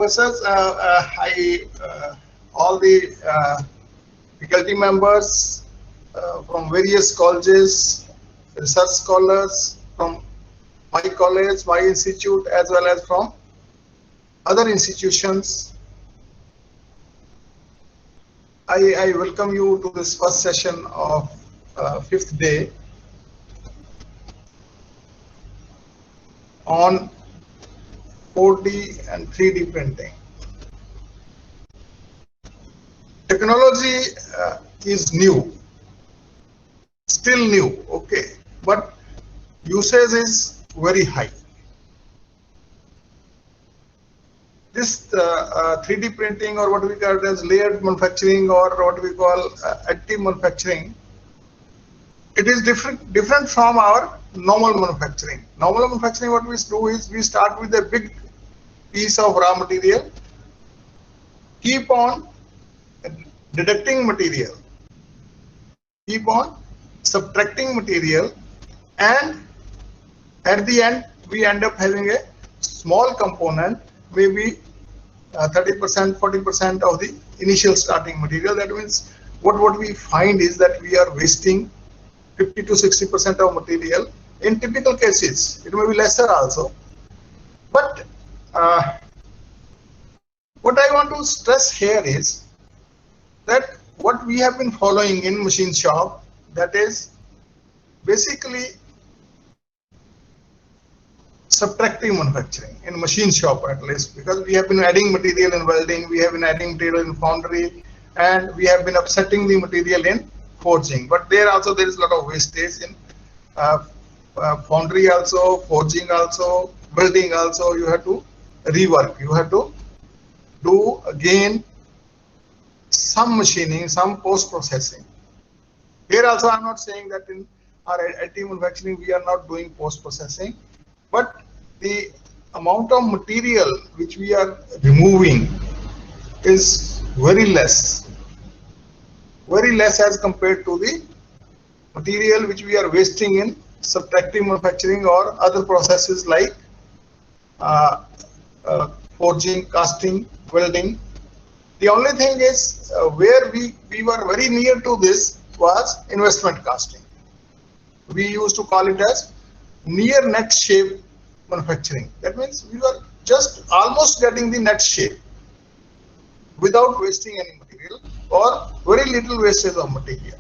Professors, all the faculty members from various colleges, research scholars from my college, my institute, as well as from other institutions, I welcome you to this first session of fifth day on 4D and 3D printing. Technology is new, still new, okay, but usage is very high. This 3D printing, or what we call it as layered manufacturing, or what we call additive manufacturing, it is different from our normal manufacturing. Normal manufacturing, what we do is we start with a big piece of raw material, keep on deducting material, keep on subtracting material, and at the end we end up having a small component, maybe 30%, 40% of the initial starting material. That means what we find is that we are wasting 50 to 60% of material in typical cases. It may be lesser also, but what I want to stress here is that what we have been following in machine shop, that is basically subtractive manufacturing in machine shop, at least, because we have been adding material in welding, we have been adding material in foundry, and we have been upsetting the material in forging. But there also there is a lot of wastage in foundry also, forging also, welding also. You have to rework, you have to do again some machining, some post-processing. Here also I am not saying that in our additive manufacturing we are not doing post-processing, but the amount of material which we are removing is very less as compared to the material which we are wasting in subtractive manufacturing or other processes like forging, casting, welding. The only thing is where we were very near to this was investment casting. We used to call it as near net shape manufacturing. That means we were just almost getting the net shape without wasting any material or very little wastage of material.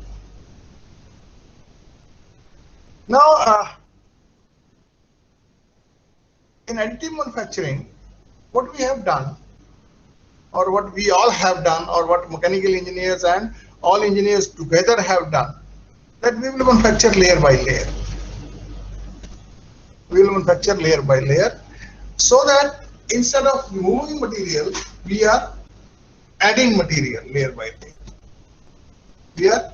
Now, in additive manufacturing, what we have done, or what we all have done, or what mechanical engineers and all engineers together have done, that we will manufacture layer by layer. We will manufacture layer by layer, so that instead of removing material, we are adding material layer by layer. We are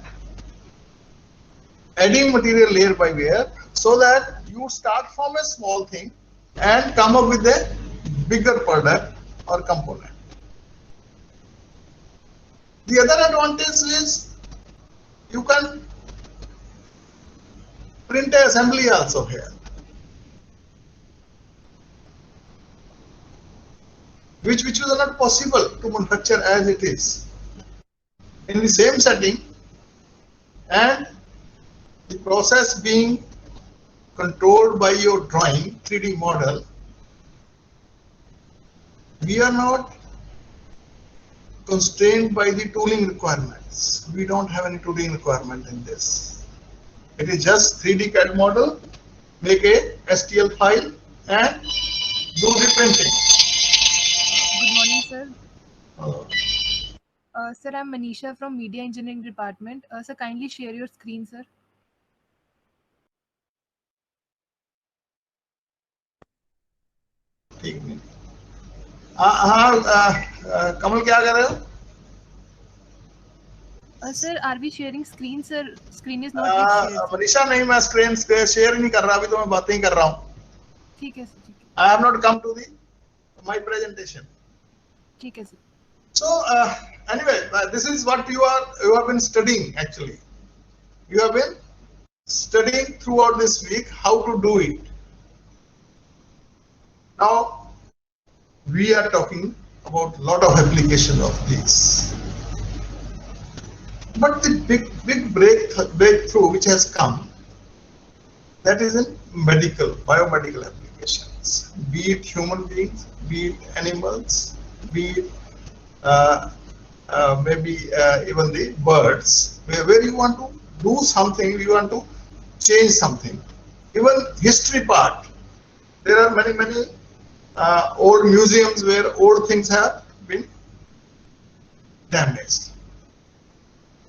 adding material layer by layer, so that you start from a small thing and come up with a bigger product or component. The other advantage is you can print an assembly also here, which was not possible to manufacture as it is in the same setting, and the process being controlled by your drawing 3D model. We are not constrained by the tooling requirements. We don't have any tooling requirement in this. It is just 3D CAD model, make a STL file and do the printing. Good morning, sir. Hello. Sir, I'm Manisha from Media Engineering Department. Sir, kindly share your screen, sir. ठीक नहीं. हाँ, कमल क्या कर रहे हो? Sir, are we sharing screen, sir? Screen is not yet shared. Manisha नहीं, मैं screen share नहीं कर रहा, अभी तो मैं बातें ही कर रहा हूँ. ठीक है सर, ठीक है. I have not come to my presentation. ठीक है sir. So anyway, this is what you have been studying actually. You have been studying throughout this week how to do it. Now we are talking about a lot of application of these. But the big breakthrough which has come, that is in biomedical applications, be it human beings, be it animals, be it maybe even the birds, where you want to do something, you want to change something. Even history part, there are many old museums where old things have been damaged.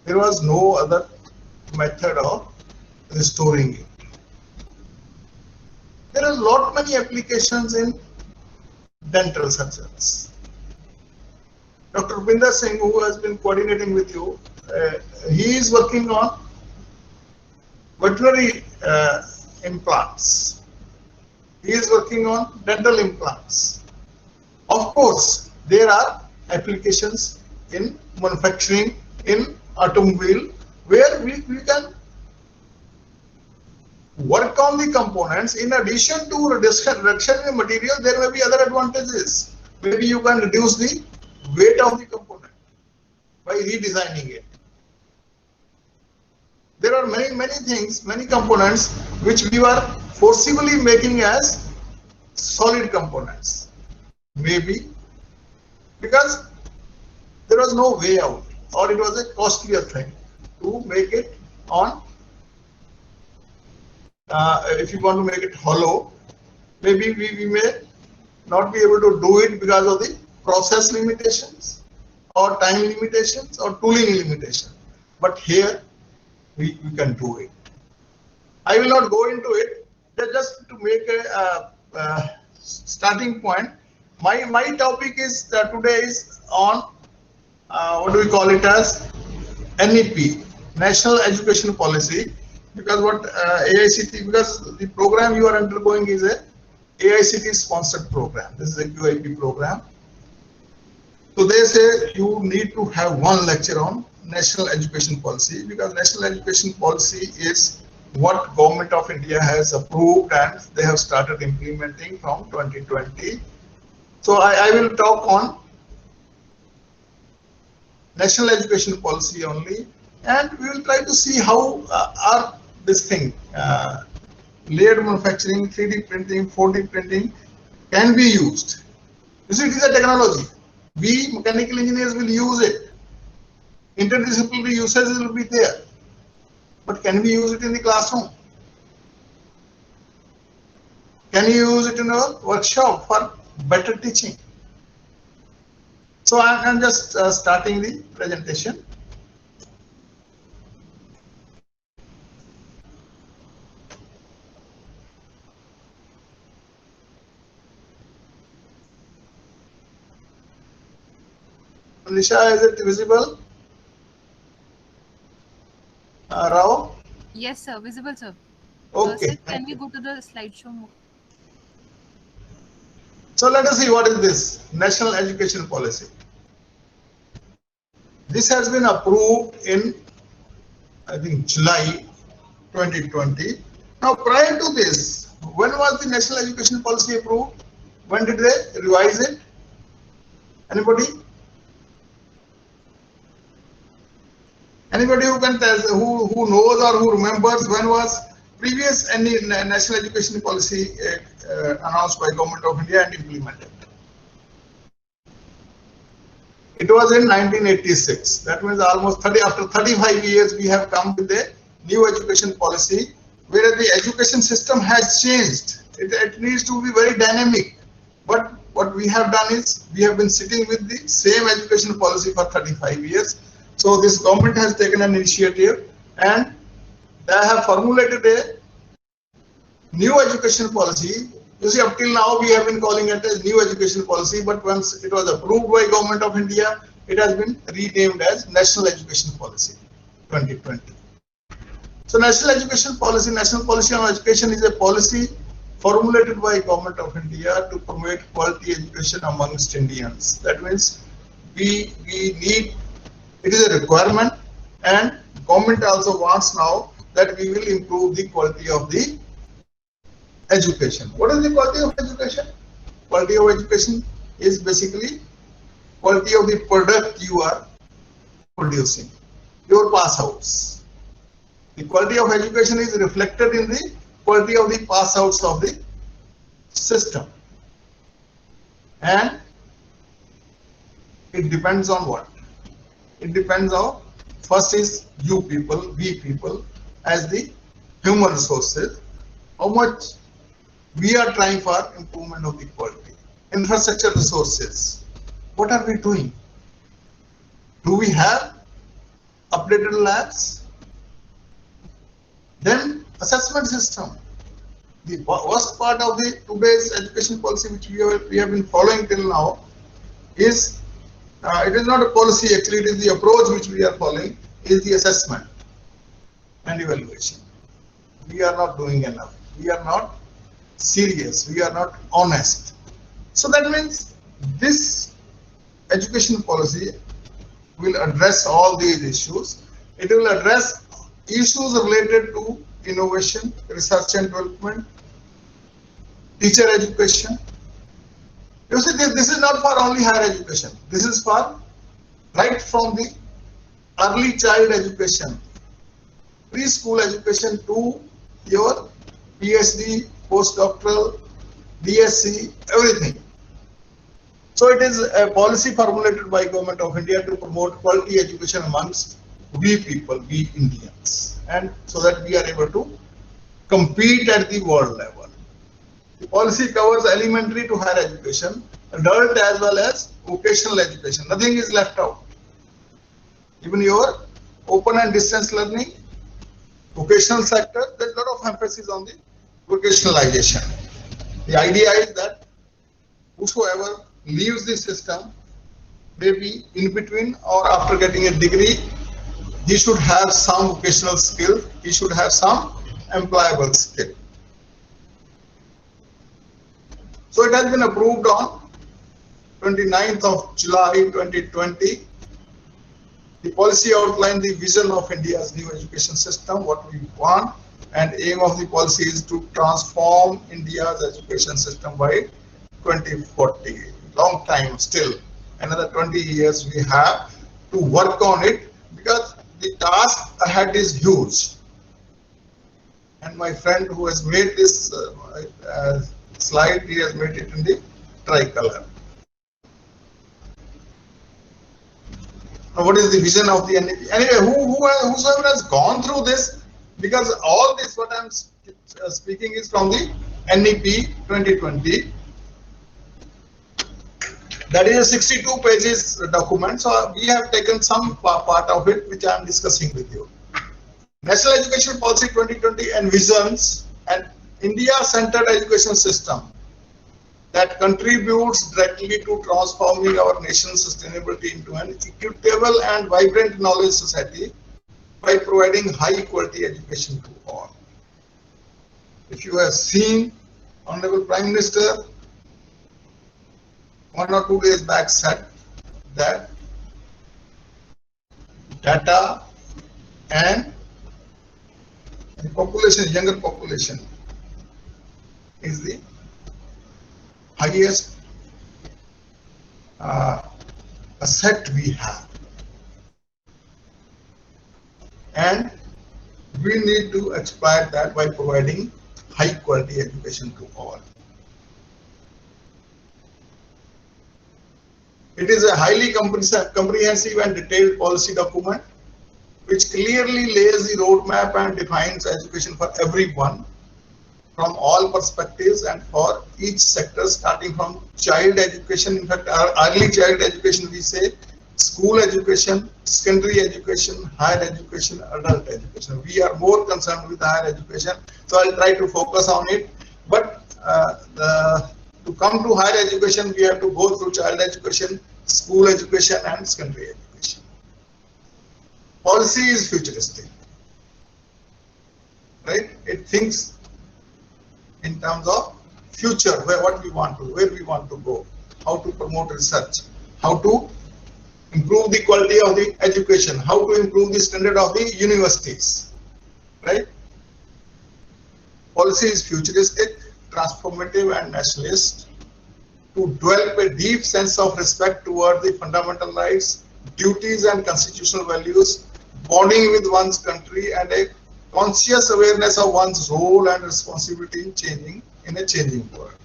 There was no other method of restoring it. There are many applications in dental surgeons. Dr. Rupinder Singh, who has been coordinating with you, he is working on veterinary implants. He is working on dental implants. Of course, there are applications in manufacturing, in automobile, where we can work on the components. In addition to reduction in material, there may be other advantages. Maybe you can reduce the weight of the component by redesigning it. There are many things, many components which we were forcibly making as solid components. Maybe because there was no way out, or it was a costlier thing to make it on. If you want to make it hollow, maybe we may not be able to do it because of the process limitations or time limitations or tooling limitations. But here we can do it. I will not go into it. Just to make a starting point, my topic is today is on what do we call it as NEP, National Education Policy, because what AICT, because the program you are undergoing is a AICT sponsored program. This is a QIP program. So they say you need to have one lecture on National Education Policy, because National Education Policy is what Government of India has approved and they have started implementing from 2020. So I will talk on National Education Policy only, and we will try to see how are this thing, layered manufacturing, 3D printing, 4D printing can be used. You see, it is a technology. We mechanical engineers will use it. Interdisciplinary usages will be there. But can we use it in the classroom? Can you use it in a workshop for better teaching? So I am just starting the presentation. Nisha, is it visible? Rao? Yes, sir. Visible, sir. Okay. Sir, can we go to the slideshow mode? So let us see what is this National Education Policy. This has been approved in, I think, July 2020. Now, prior to this, when was the National Education Policy approved? When did they revise it? Anybody? Anybody who can tell, who knows or who remembers when was previous any National Education Policy announced by Government of India and implemented? It was in 1986. That means almost after 35 years we have come with a new education policy, where the education system has changed. It needs to be very dynamic. But what we have done is we have been sitting with the same education policy for 35 years. So this government has taken an initiative and they have formulated a new education policy. You see, up till now we have been calling it as new education policy, but once it was approved by Government of India, it has been renamed as National Education Policy 2020. So National Education Policy, National Policy on Education is a policy formulated by Government of India to promote quality education amongst Indians. That means we need, it is a requirement, and government also wants now that we will improve the quality of the education. What is the quality of education? Quality of education is basically quality of the product you are producing, your pass outs. The quality of education is reflected in the quality of the pass outs of the system. And it depends on what? It depends on, first is you people, we people, as the human resources, how much we are trying for improvement of the quality. Infrastructure resources, what are we doing? Do we have updated labs? Then assessment system. The worst part of the today's education policy which we have been following till now is, it is not a policy actually, it is the approach which we are following, is the assessment and evaluation. We are not doing enough. We are not serious. We are not honest. So that means this education policy will address all these issues. It will address issues related to innovation, research and development, teacher education. You see, this is not for only higher education. This is for right from the early child education, preschool education to your PhD, postdoctoral, DSc, everything. So it is a policy formulated by Government of India to promote quality education amongst we people, we Indians, and so that we are able to compete at the world level. The policy covers elementary to higher education, adult as well as vocational education. Nothing is left out. Even your open and distance learning, vocational sector, there's a lot of emphasis on the vocationalization. The idea is that whosoever leaves the system, maybe in between or after getting a degree, he should have some vocational skill, he should have some employable skill. So it has been approved on 29th of July 2020. The policy outlined the vision of India's new education system, what we want, and aim of the policy is to transform India's education system by 2040. Long time still, another 20 years we have to work on it, because the task ahead is huge. And my friend who has made this slide, he has made it in the tricolor. Now, what is the vision of the NEP? Anyway, whosoever has gone through this, because all this what I am speaking is from the NEP 2020. That is a 62 pages document. So we have taken some part of it which I am discussing with you. National Education Policy 2020 envisions an India-centered education system that contributes directly to transforming our nation's sustainability into an equitable and vibrant knowledge society by providing high quality education to all. If you have seen, Honorable Prime Minister 1 or 2 days back said that data and the population, younger population, is the highest asset we have, and we need to exploit that by providing high quality education to all. It is a highly comprehensive and detailed policy document which clearly lays the roadmap and defines education for everyone from all perspectives and for each sector, starting from child education. In fact, early child education, we say school education, secondary education, higher education, adult education. We are more concerned with higher education, so I'll try to focus on it. But to come to higher education, we have to go through child education, school education, and secondary education. Policy is futuristic, right? It thinks in terms of future, where we want to go, how to promote research, how to improve the quality of the education, how to improve the standard of the universities, right? Policy is futuristic, transformative, and nationalist to develop a deep sense of respect toward the fundamental rights, duties and constitutional values, bonding with one's country, and a conscious awareness of one's role and responsibility in a changing world.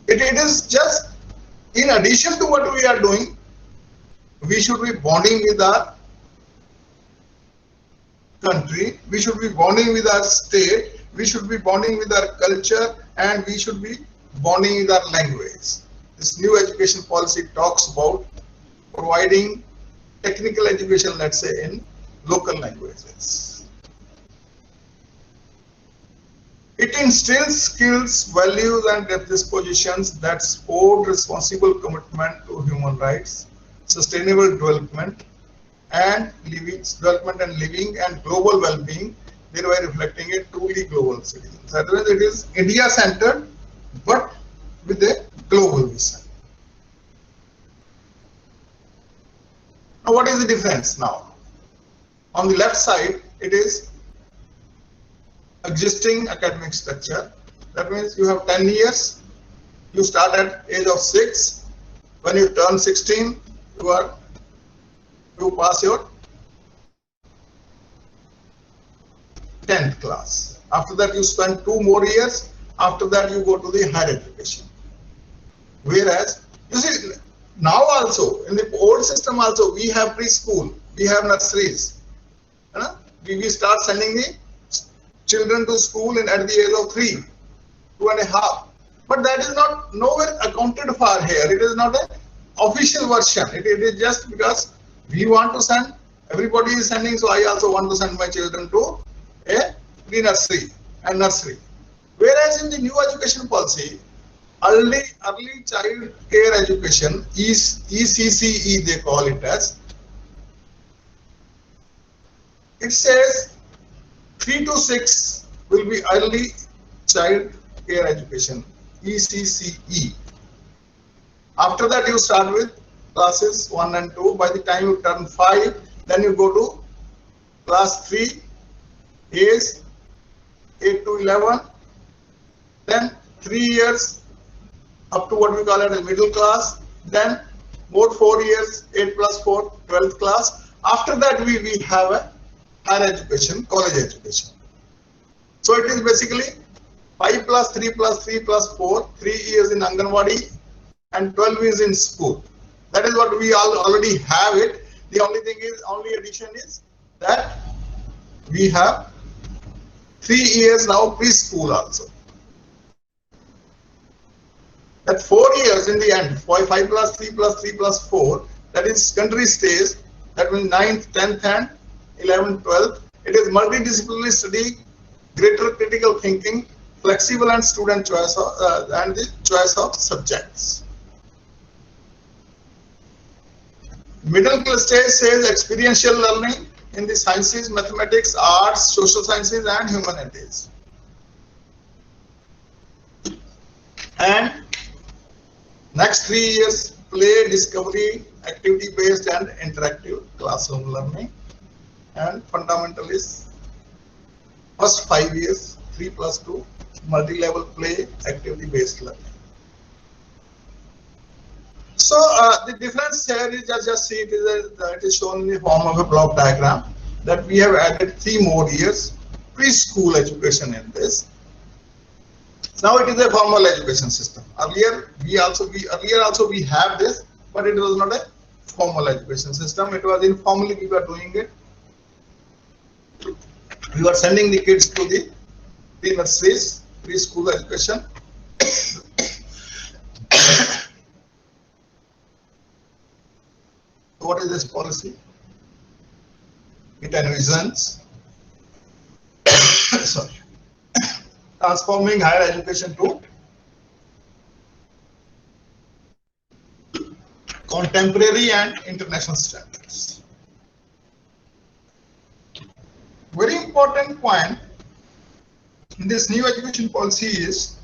It is just in addition to what we are doing, we should be bonding with our country, we should be bonding with our state, we should be bonding with our culture, and we should be bonding with our language. This new education policy talks about providing technical education, let's say, in local languages. It instills skills, values, and dispositions that support responsible commitment to human rights, sustainable development, and living and global well-being, thereby reflecting a truly global citizen. So otherwise it is India-centered, but with a global vision. Now, what is the difference now? On the left side, it is existing academic structure. That means you have 10 years. You start at age of 6. When you turn 16, you pass your 10th class. After that, you spend 2 more years. After that, you go to the higher education. Whereas, you see, now also, in the old system also, we have preschool, we have nurseries. We start sending the children to school at the age of 3, 2.5. But that is not nowhere accounted for here. It is not an official version. It is just because we want to send, everybody is sending, so I also want to send my children to a pre-nursery and nursery. Whereas in the new education policy, early child care education, ECCE they call it as, it says 3 to 6 will be early child care education, ECCE. After that you start with classes 1 and 2. By the time you turn 5, then you go to class 3, age 8 to 11, then 3 years up to what we call it a middle class, then more 4 years, 8 plus 4, 12th class. After that we have a higher education, college education. So it is basically 5 plus 3 plus 3 plus 4, 3 years in Anganwadi and 12 years in school. That is what we already have it. The only thing is, only addition is that we have 3 years now preschool also. That 4 years in the end, 5 plus 3 plus 3 plus 4, that is country stage, that means 9th, 10th and 11th, 12th. It is multidisciplinary study, greater critical thinking, flexible and student choice and the choice of subjects. Middle stage says experiential learning in the sciences, mathematics, arts, social sciences and humanities. And next 3 years, play, discovery, activity-based and interactive classroom learning. And fundamental is first 5 years, 3 plus 2, multi-level play, activity-based learning. So the difference here is just see it is shown in the form of a block diagram that we have added 3 more years preschool education in this. Now it is a formal education system. Earlier also we have this, but it was not a formal education system. It was informally we were doing it. We were sending the kids to the pre-nurseries, preschool education. What is this policy? It envisions sorry, transforming higher education to contemporary and international standards. Very important point in this new education policy is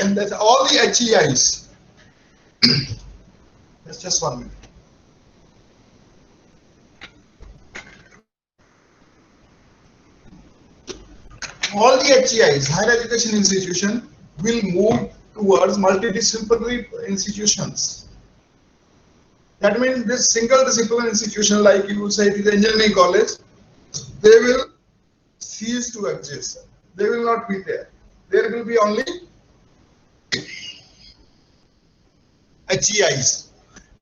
and that all the HEIs just 1 minute. All the HEIs, higher education institution, will move towards multidisciplinary institutions. That means this single discipline institution, like you say it is engineering college, they will cease to exist. They will not be there. There will be only HEIs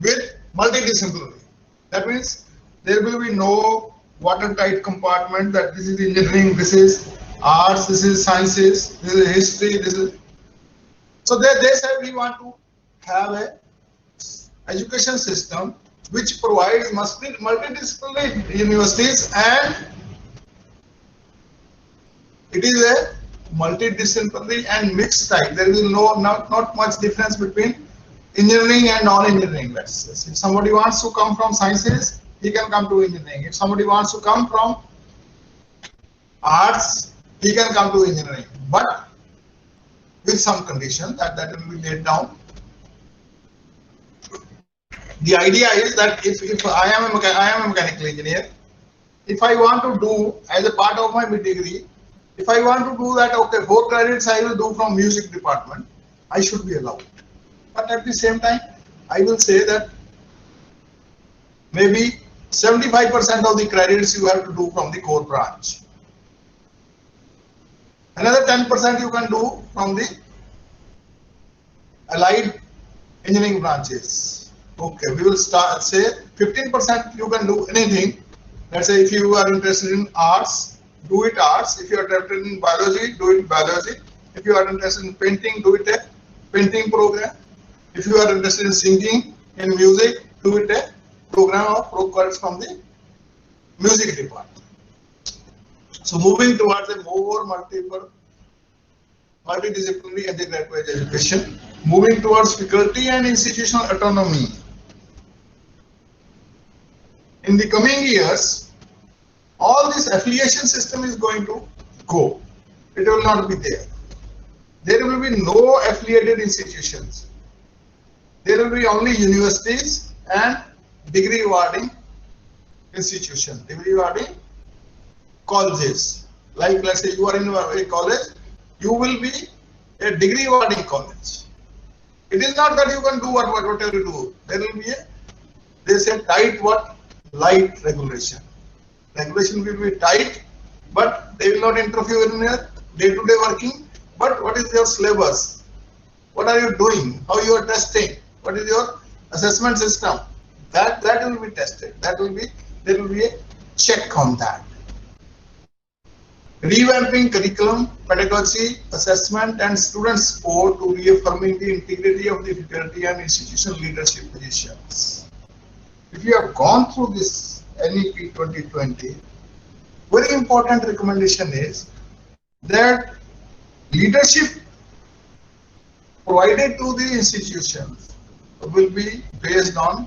with multidisciplinary. That means there will be no watertight compartment that this is engineering, this is arts, this is sciences, this is history, this is. So they said we want to have a education system which provides multidisciplinary universities, and it is a multidisciplinary and mixed type. There is not much difference between engineering and non-engineering. Let's say if somebody wants to come from sciences, he can come to engineering. If somebody wants to come from arts, he can come to engineering, but with some condition that will be laid down. The idea is that if I am a mechanical engineer, if I want to do as a part of my degree, if I want to do that, okay, 4 credits I will do from music department, I should be allowed. But at the same time, I will say that maybe 75% of the credits you have to do from the core branch. Another 10% you can do from the allied engineering branches. Okay, we will start, say 15% you can do anything. Let's say if you are interested in arts, do it arts. If you are interested in biology, do it biology. If you are interested in painting, do it a painting program. If you are interested in singing, in music, do it a program of programs from the music department. So moving towards a more multidisciplinary undergraduate education, moving towards faculty and institutional autonomy. In the coming years, all this affiliation system is going to go. It will not be there. There will be no affiliated institutions. There will be only universities and degree awarding institutions, degree awarding colleges. Like let's say you are in a college, you will be a degree awarding college. It is not that you can do whatever you do. There will be they say tight light regulation. Regulation will be tight, but they will not interfere in your day-to-day working. But what is your syllabus? What are you doing? How you are testing? What is your assessment system? That will be tested. There will be a check on that. Revamping curriculum, pedagogy, assessment, and student support to reaffirming the integrity of the faculty and institutional leadership positions. If you have gone through this NEP 2020, very important recommendation is that leadership provided to the institutions will be based on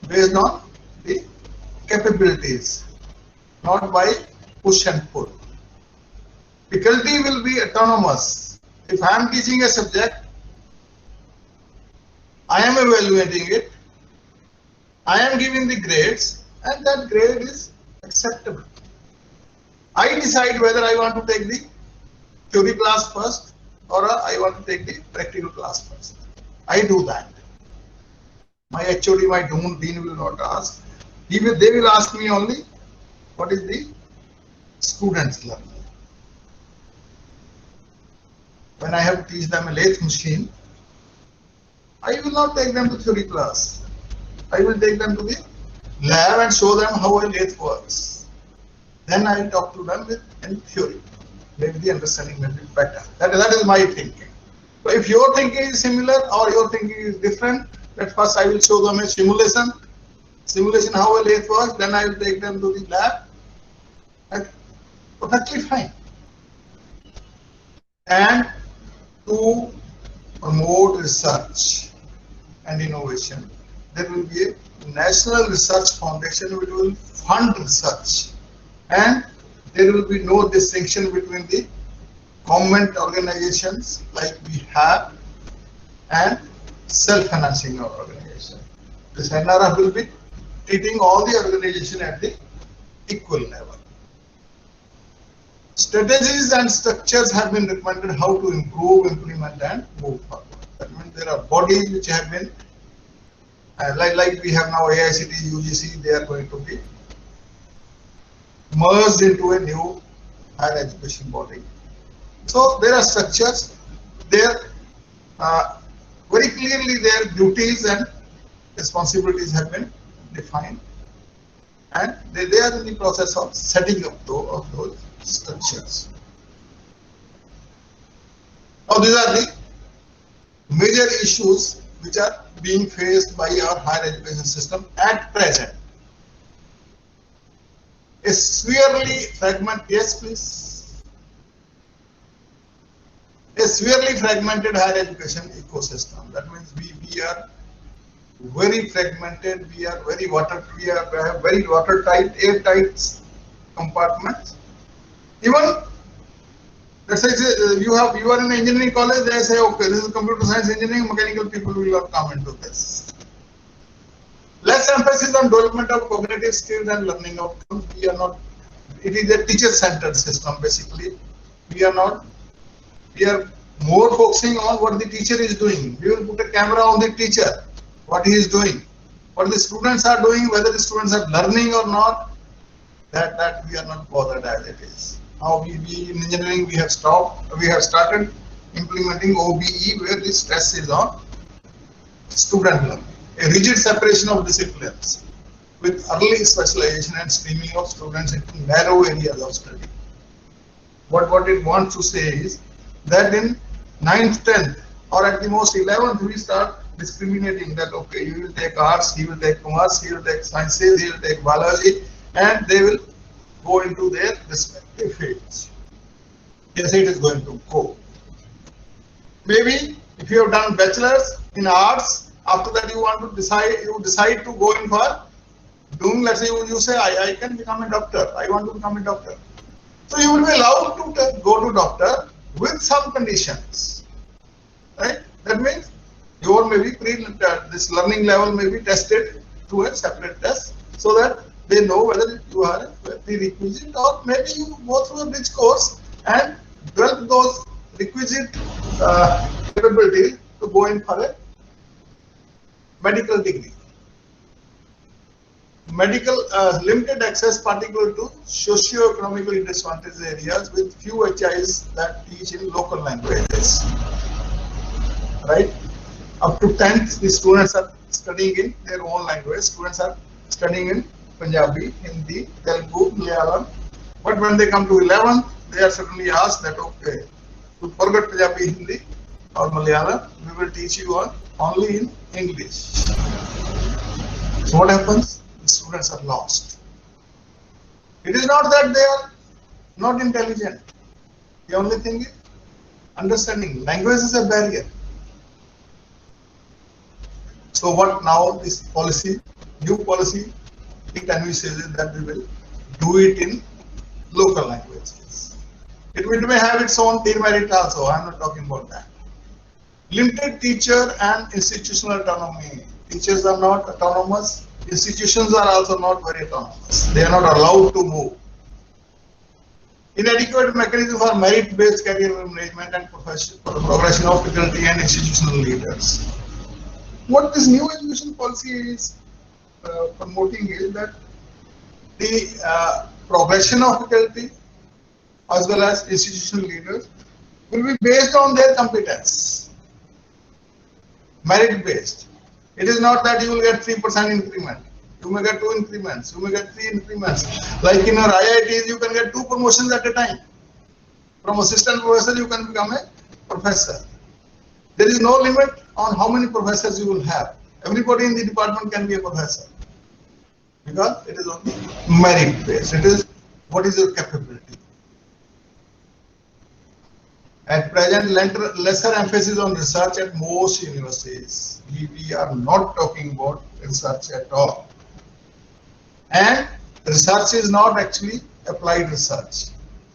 the capabilities, not by push and pull. Faculty will be autonomous. If I am teaching a subject, I am evaluating it, I am giving the grades, and that grade is acceptable. I decide whether I want to take the theory class first or I want to take the practical class first. I do that. My HOD, my dean will not ask. They will ask me only what is the student's learning. When I have to teach them a lathe machine, I will not take them to theory class. I will take them to the lab and show them how a lathe works. Then I will talk to them in theory. Maybe the understanding may be better. That is my thinking. So if your thinking is similar or your thinking is different, at first I will show them a simulation how a lathe works, then I will take them to the lab. That's perfectly fine. And to promote research and innovation, there will be a National Research Foundation which will fund research, and there will be no distinction between the government organizations like we have and self-financing organization. This NRF will be treating all the organization at the equal level. strategies and structures have been recommended how to improve, implement, and move forward. That means there are bodies which have been, like we have now AICTE, UGC, they are going to be merged into a new higher education body. So there are structures, there very clearly their duties and responsibilities have been defined, and they are in the process of setting up those structures. Now these are the major issues which are being faced by our higher education system at present. A severely fragmented, yes please. A severely fragmented higher education ecosystem. That means we are very fragmented, we are very have very watertight, airtight compartments. Even let's say you are in an engineering college, they say, okay, this is computer science engineering, mechanical people will not come into this. Less emphasis on development of cognitive skills and learning outcomes. We are not, it is a teacher-centered system basically. We are more focusing on what the teacher is doing. We will put a camera on the teacher, what he is doing. What the students are doing, whether the students are learning or not, that we are not bothered as it is. Now we in engineering we have started implementing OBE where the stress is on student learning. A rigid separation of disciplines with early specialization and streaming of students into narrow areas of study. What it wants to say is that in 9th, 10th or at the most 11th we start discriminating that okay, you will take arts, he will take commerce, he will take sciences, he will take biology, and they will go into their respective fields. Yes, it is going to go. Maybe if you have done bachelor's in arts, after that you decide to go in for doing, let's say you say I can become a doctor, I want to become a doctor. So you will be allowed to go to doctor with some conditions, right? That means your maybe this learning level may be tested through a separate test so that they know whether you are a prerequisite or maybe you go through a bridge course and develop those requisite capability to go in for a medical degree. Medical limited access particularly to socio-economically disadvantaged areas with few HIs that teach in local languages. Right? Up to 10th, the students are studying in their own language. Students are studying in Punjabi, Hindi, Telugu, Malayalam. But when they come to 11th, they are suddenly asked that okay, to forget Punjabi, Hindi or Malayalam, we will teach you only in English. So what happens? The students are lost. It is not that they are not intelligent. The only thing is understanding. Language is a barrier. So what now this policy, new policy, it envisages that we will do it in local languages. It may have its own demerit also. I am not talking about that. Limited teacher and institutional autonomy. Teachers are not autonomous. Institutions are also not very autonomous. They are not allowed to move. Inadequate mechanism for merit-based career management and progression of faculty and institutional leaders. What this new education policy is promoting is that the progression of faculty as well as institutional leaders will be based on their competence, merit-based. It is not that you will get 3% increment. You may get 2 increments. You may get 3 increments. Like in our IITs, you can get 2 promotions at a time. From assistant professor, you can become a professor. There is no limit on how many professors you will have. Everybody in the department can be a professor because it is only merit based. It is what is your capability. At present, lesser emphasis on research at most universities. We are not talking about research at all. And research is not actually applied research.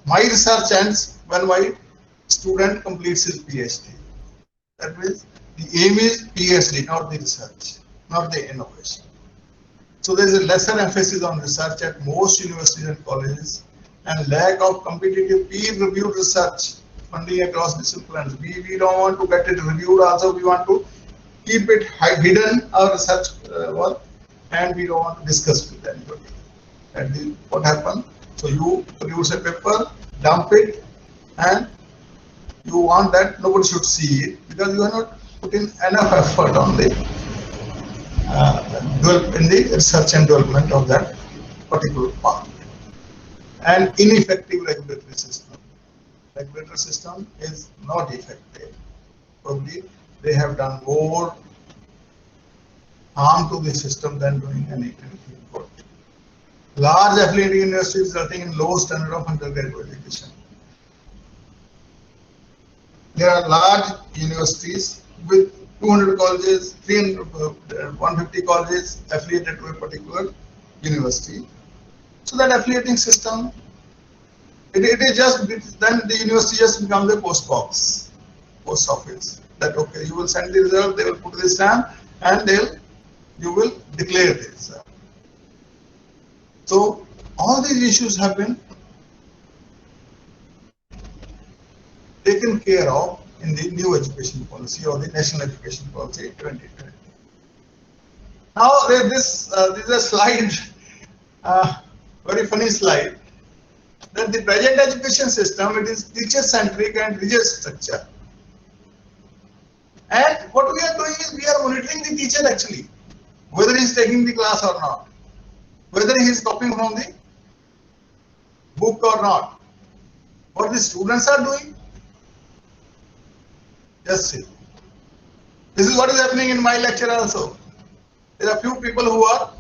My research ends when my student completes his PhD. That means the aim is PhD, not the research, not the innovation. So there is a lesser emphasis on research at most universities and colleges, and lack of competitive peer-reviewed research funding across disciplines. We don't want to get it reviewed also, we want to keep it hidden, our research work, and we don't want to discuss with anybody. And what happened? So you produce a paper, dump it, and you want that nobody should see it because you are not putting enough effort on the in the research and development of that particular part. And ineffective regulatory system. Regulatory system is not effective. Probably they have done more harm to the system than doing anything good. Large affiliated universities resulting in low standard of undergraduate education. There are large universities with 200 colleges, 300, 150 colleges affiliated to a particular university. So that affiliating system, it is just, then the university just becomes a post box, post office. That okay, you will send the result, they will put the stamp, and you will declare this. So all these issues have been taken care of in the new education policy or the National Education Policy 2020. Now this is a slide, very funny slide, that the present education system, it is teacher-centric and rigid structure. And what we are doing is we are monitoring the teacher actually, whether he is taking the class or not, whether he is copying from the book or not, what the students are doing. Just see. This is what is happening in my lecture also. There are few people who are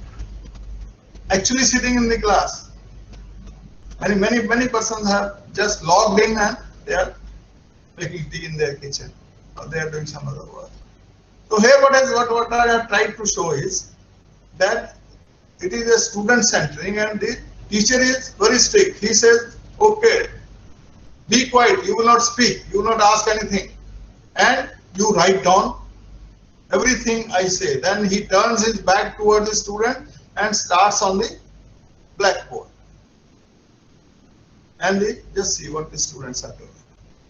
actually sitting in the class. Many persons have just logged in and they are making tea in their kitchen or they are doing some other work. So here what I have tried to show is that it is a student centering and the teacher is very strict. He says, okay, be quiet, you will not speak, you will not ask anything, and you write down everything I say. Then he turns his back toward the student and starts on the blackboard. And they just see what the students are doing.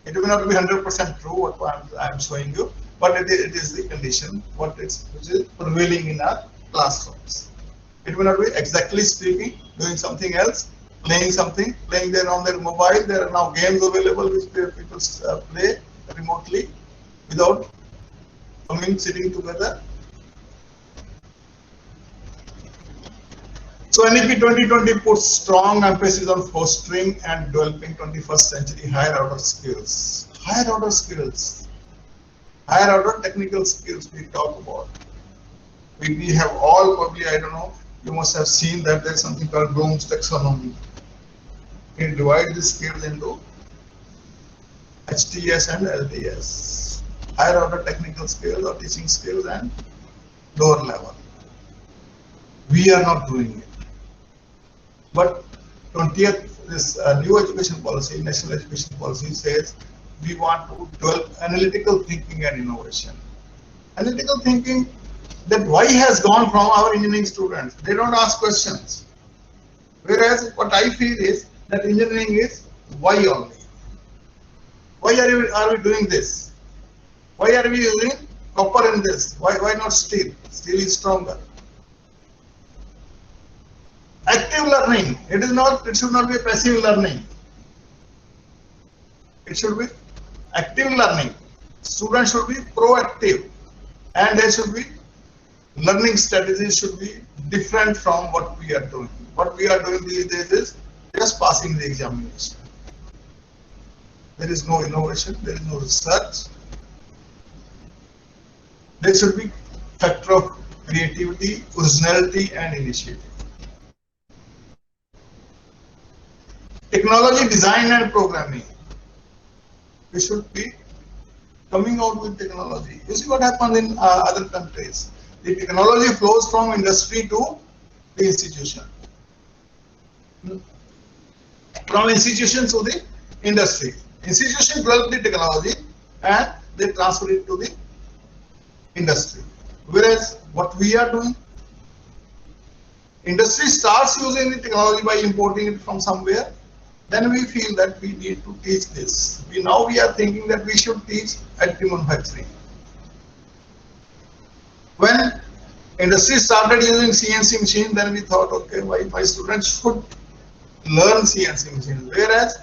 It will not be 100% true what I am showing you, but it is the condition which is prevailing in our classrooms. It will not be exactly speaking, doing something else, playing something, playing there on their mobile. There are now games available which people play remotely without sitting together. So NEP 2020 puts strong emphasis on fostering and developing 21st century higher order skills. Higher order skills, higher order technical skills we talk about. We have all probably, I don't know, you must have seen that there is something called Bloom's taxonomy. We divide the skills into HTS and LTS. Higher order technical skills or teaching skills and lower level. We are not doing it. But 20th, this new education policy, National Education Policy says we want to develop analytical thinking and innovation. Analytical thinking, that why has gone from our engineering students. They don't ask questions. Whereas what I feel is that engineering is why only. Why are we doing this? Why are we using copper in this? Why not steel? Steel is stronger. Active learning. It should not be a passive learning. It should be active learning. Students should be proactive, and there should be learning strategies should be different from what we are doing. What we are doing these days is just passing the examination. There is no innovation, there is no research. There should be factor of creativity, originality, and initiative. Technology design and programming. We should be coming out with technology. You see what happens in other countries. The technology flows from industry to the institution. From institution to the industry. Institution develop the technology and they transfer it to the industry. Whereas what we are doing, industry starts using the technology by importing it from somewhere then we feel that we need to teach this. Now we are thinking that we should teach additive manufacturing. When industry started using CNC machine, then we thought, okay, why my students should learn CNC machines, whereas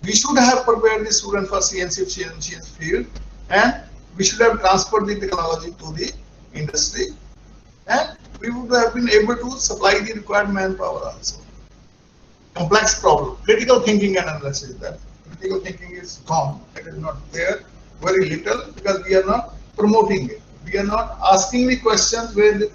we should have prepared the student for CNC machines field, and we should have transferred the technology to the industry, and we would have been able to supply the required manpower also. Complex problem, critical thinking and analysis. That critical thinking is gone. It is not there. Very little, because we are not promoting it. We are not asking the questions where the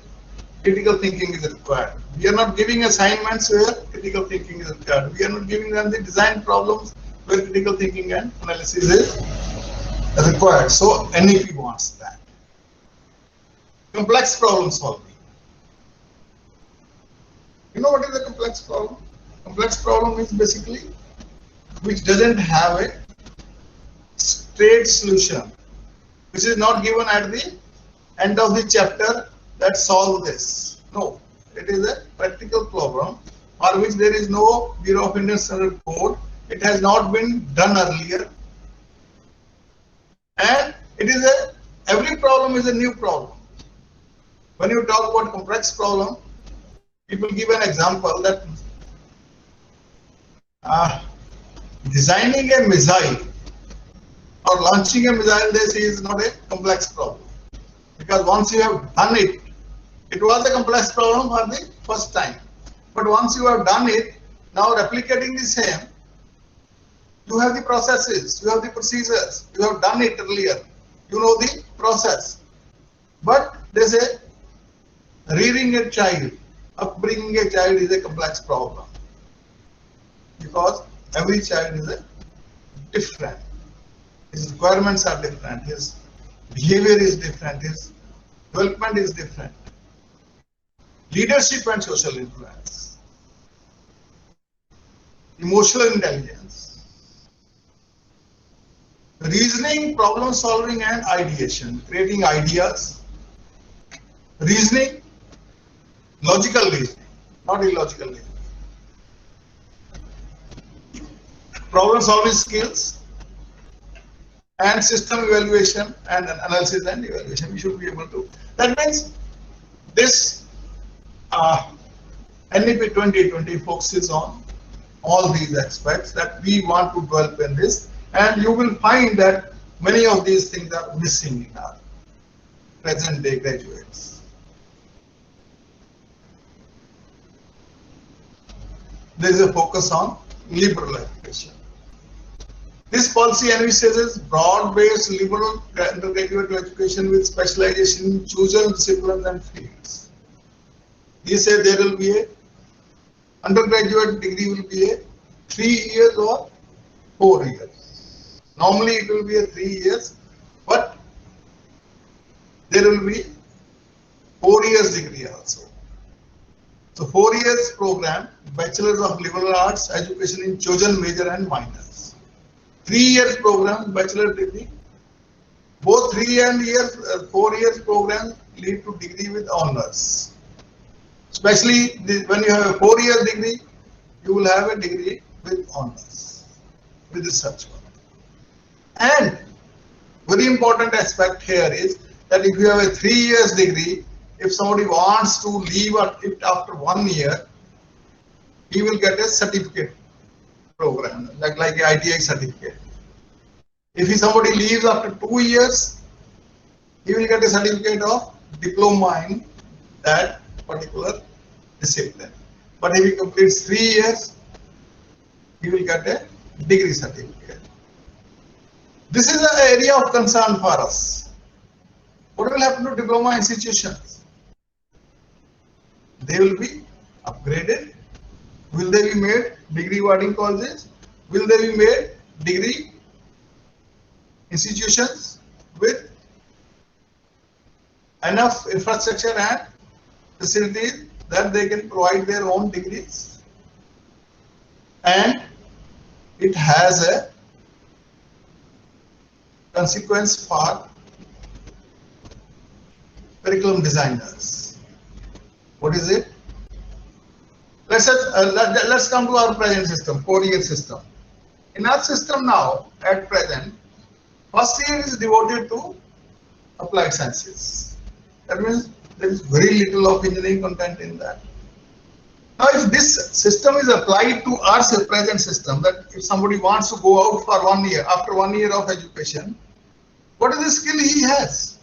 critical thinking is required. We are not giving assignments where critical thinking is required. We are not giving them the design problems where critical thinking and analysis is required. So NEP wants that. Complex problem solving. You know what is a complex problem? Complex problem is basically which doesn't have a straight solution, which is not given at the end of the chapter that solve this. No, it is a practical problem for which there is no Bureau of Indian Standard Code. It has not been done earlier, and it is every problem is a new problem. When you talk about complex problem, people give an example that designing a missile or launching a missile, they say, is not a complex problem, because once you have done it, it was a complex problem for the first time. But once you have done it, now replicating the same, you have the processes, you have the procedures, you have done it earlier, you know the process. But they say rearing a child, upbringing a child is a complex problem, because every child is a different. His requirements are different, his behavior is different, his development is different. Leadership and social influence, emotional intelligence, reasoning, problem solving and ideation, creating ideas, reasoning, logical reasoning, not illogical reasoning, problem solving skills, and system evaluation and analysis and evaluation. We should be able to. That means this NEP 2020 focuses on all these aspects that we want to develop in this, and you will find that many of these things are missing in our present day graduates. There is a focus on liberal education. This policy envisages broad-based liberal undergraduate education with specialization in chosen disciplines and fields. He said there will be a undergraduate degree will be a 3 years or 4 years. Normally it will be a 3 years, but there will be 4 years degree also. So 4 years program, Bachelor of Liberal Arts, education in chosen major and minors. 3 years program, bachelor degree. Both 3 and 4 years program lead to degree with honors. Especially when you have a 4 year degree, you will have a degree with honors, with research work. And very important aspect here is that if you have a 3 years degree, if somebody wants to leave it after 1 year, he will get a certificate program, like a ITI certificate. If somebody leaves after 2 years, he will get a certificate of diploma in that particular discipline. But if he completes 3 years, he will get a degree certificate. This is an area of concern for us. What will happen to diploma institutions? They will be upgraded. Will they be made degree awarding colleges? Will they be made degree institutions with enough infrastructure and facilities that they can provide their own degrees? And it has a consequence for curriculum designers. What is it? let's come to our present system, 4-year system. In our system now, at present, first year is devoted to applied sciences. That means there is very little of engineering content in that. Now, if this system is applied to our present system, that if somebody wants to go out for 1 year, after 1 year of education, what is the skill he has?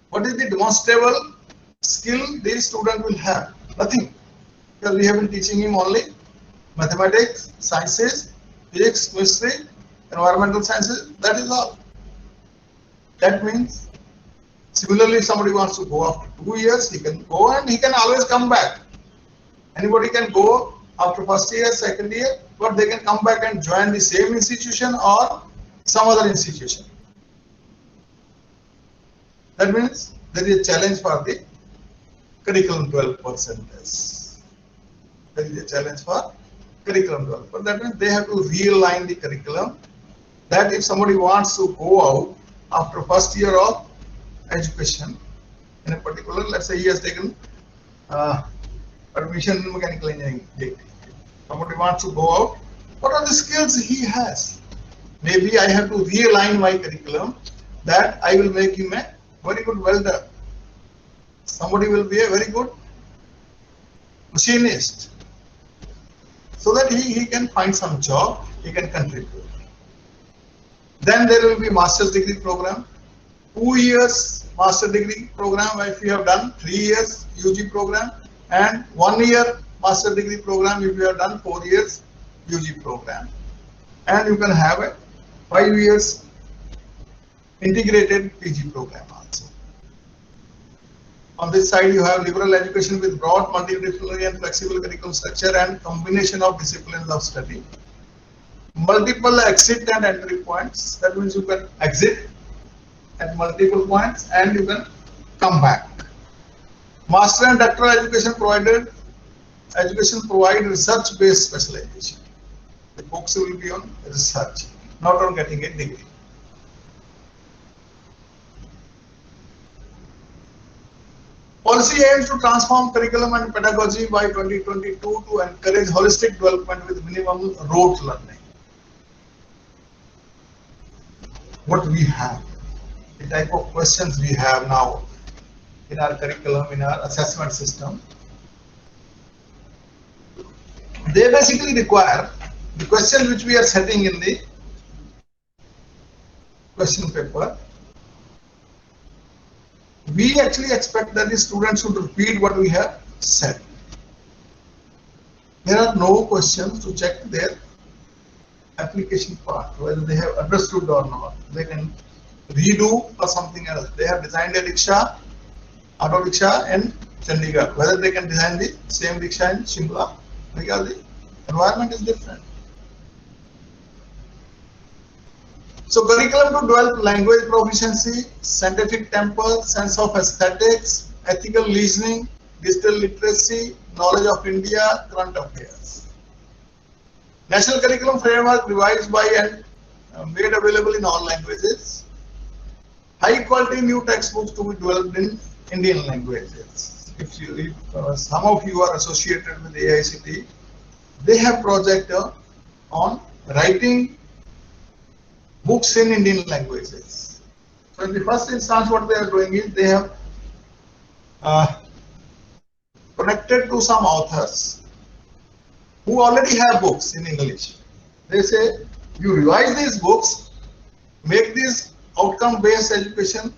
What is the demonstrable skill this student will have? Nothing. Because we have been teaching him only mathematics, sciences, physics, chemistry, environmental sciences, that is all. That means, similarly, if somebody wants to go after 2 years, he can go and he can always come back. Anybody can go after first year, second year, but they can come back and join the same institution or some other institution. That means there is a challenge for the curriculum 12%. There is a challenge for curriculum 12%. That means they have to realign the curriculum. That if somebody wants to go out after first year of education in a particular, let's say he has taken admission in mechanical engineering. Somebody wants to go out, what are the skills he has? Maybe I have to realign my curriculum that I will make him a very good welder. Somebody will be a very good machinist. So that he can find some job, he can contribute. Then there will be master's degree program. 2 years master degree program if you have done, 3 years UG program, and 1 year master degree program if you have done 4 years UG program. And you can have a 5 years integrated PG program also. On this side you have liberal education with broad multidisciplinary and flexible curriculum structure and combination of disciplines of study. Multiple exit and entry points, that means you can exit at multiple points and you can come back. Master and doctoral education provide research based specialization. The focus will be on research, not on getting a degree. Policy aims to transform curriculum and pedagogy by 2022 to encourage holistic development with minimum rote learning. What we have, the type of questions we have now in our curriculum, in our assessment system, they basically require the questions which we are setting in the question paper. We actually expect that the students should repeat what we have said. There are no questions to check their application part, whether they have understood or not. They can redo or something else. They have designed a rickshaw, auto rickshaw in Chandigarh, whether they can design the same rickshaw in Shimla, because the environment is different. So curriculum to develop language proficiency, scientific temper, sense of aesthetics, ethical reasoning, digital literacy, knowledge of India, current affairs. National curriculum framework revised by and made available in all languages. High quality new textbooks to be developed in Indian languages. If some of you are associated with AICTE, they have project on writing books in Indian languages. So in the first instance, what they are doing is they have connected to some authors who already have books in English. They say, you revise these books, make these outcome-based education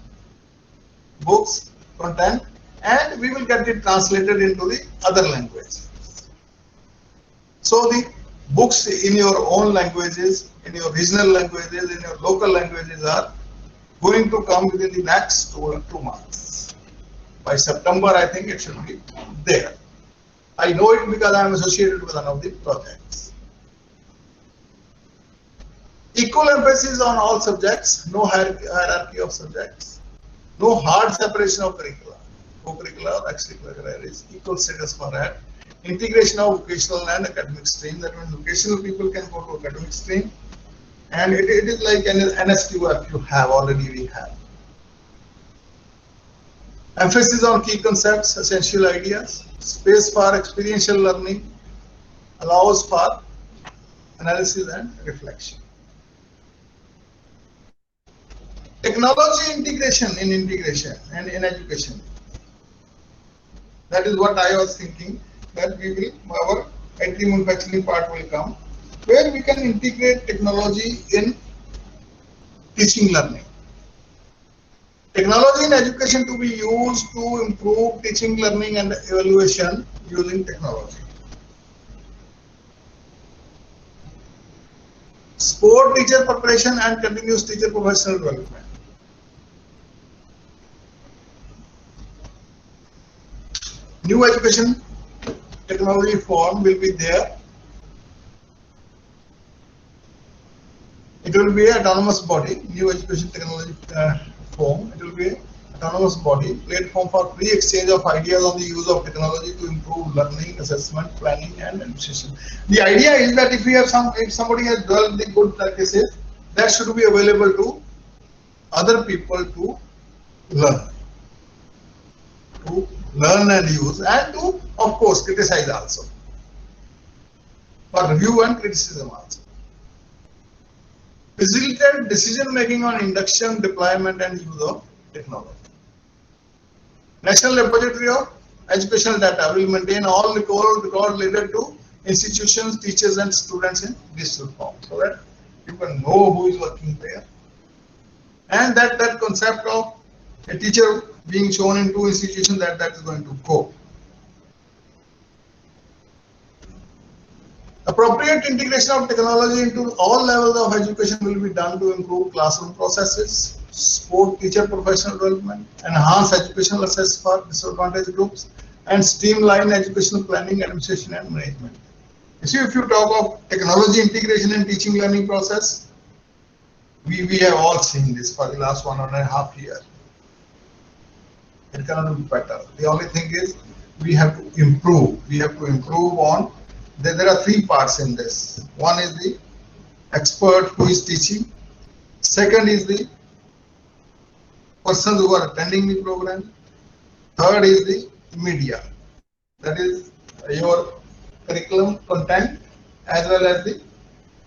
books content, and we will get it translated into the other languages. So the books in your own languages, in your regional languages, in your local languages are going to come within the next 2 months. By September, I think it should be there. I know it because I am associated with one of the projects. Equal emphasis on all subjects, no hierarchy of subjects, no hard separation of curricula. Co-curricular or extracurricular is equal status for that. Integration of vocational and academic stream, that means vocational people can go to academic stream, and it is like an NSQF you have already, we have. Emphasis on key concepts, essential ideas. Space for experiential learning allows for analysis and reflection. Technology integration and in education. That is what I was thinking, that our IT manufacturing part will come, where we can integrate technology in teaching learning. Technology in education to be used to improve teaching, learning and evaluation using technology. Sport teacher preparation and continuous teacher professional development. New education technology form will be there. It will be an autonomous body, new education technology form. It will be an autonomous body, platform for free exchange of ideas on the use of technology to improve learning, assessment, planning, and administration. The idea is that if somebody has developed the good practices, that should be available to other people to learn and use, and to, of course, criticize also, for review and criticism also. Facilitate decision making on induction, deployment and use of technology. National Repository of Educational Data will maintain all records related to institutions, teachers and students in digital form, so that people know who is working there. And that concept of a teacher being shown into institution, that is going to go. Appropriate integration of technology into all levels of education will be done to improve classroom processes, support teacher professional development, enhance educational access for disadvantaged groups, and streamline educational planning, administration, and management. You see, if you talk of technology integration in teaching learning process, we have all seen this for the last 1.5 years. It cannot be better. The only thing is we have to improve. We have to improve on. There are 3 parts in this. One is the expert who is teaching. Second is the persons who are attending the program. Third is the media. That is your curriculum content as well as the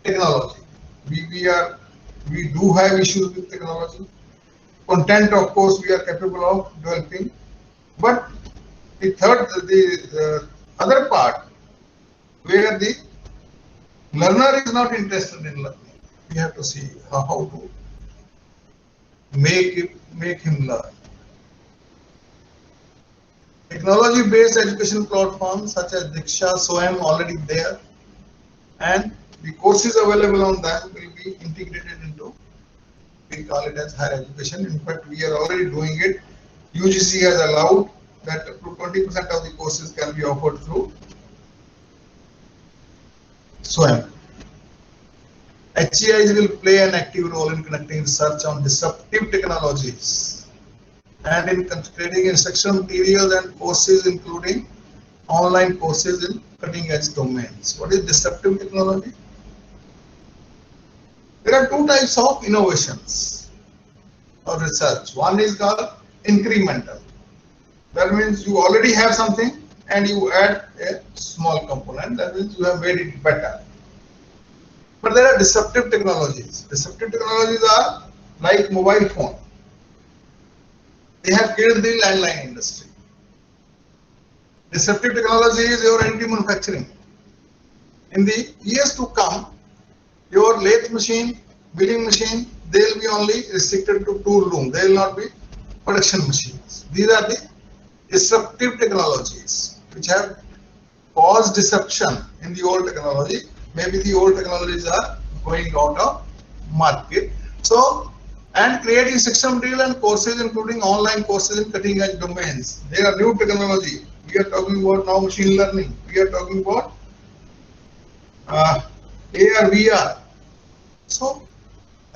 technology. We do have issues with technology. Content, of course, we are capable of developing. But the other part, where the learner is not interested in learning, we have to see how to make him learn. Technology-based education platforms such as Diksha, SWAYAM already there, and the courses available on them will be integrated into, we call it as higher education. In fact, we are already doing it. UGC has allowed that 20% of the courses can be offered through SWAYAM. HEIs will play an active role in conducting research on disruptive technologies and in creating instructional materials and courses, including online courses in cutting-edge domains. What is disruptive technology? There are 2 types of innovations or research. One is called incremental. That means you already have something and you add a small component. That means you have made it better. But there are disruptive technologies. Disruptive technologies are like mobile phone. They have killed the landline industry. Disruptive technology is your additive manufacturing. In the years to come, your lathe machine, milling machine, they will be only restricted to tool room. They will not be production machines. These are the disruptive technologies which have caused disruption in the old technology. Maybe the old technologies are going out of market. So, and creating instructional material and courses, including online courses in cutting edge domains. They are new technology. We are talking about now machine learning. We are talking about AR, VR. So,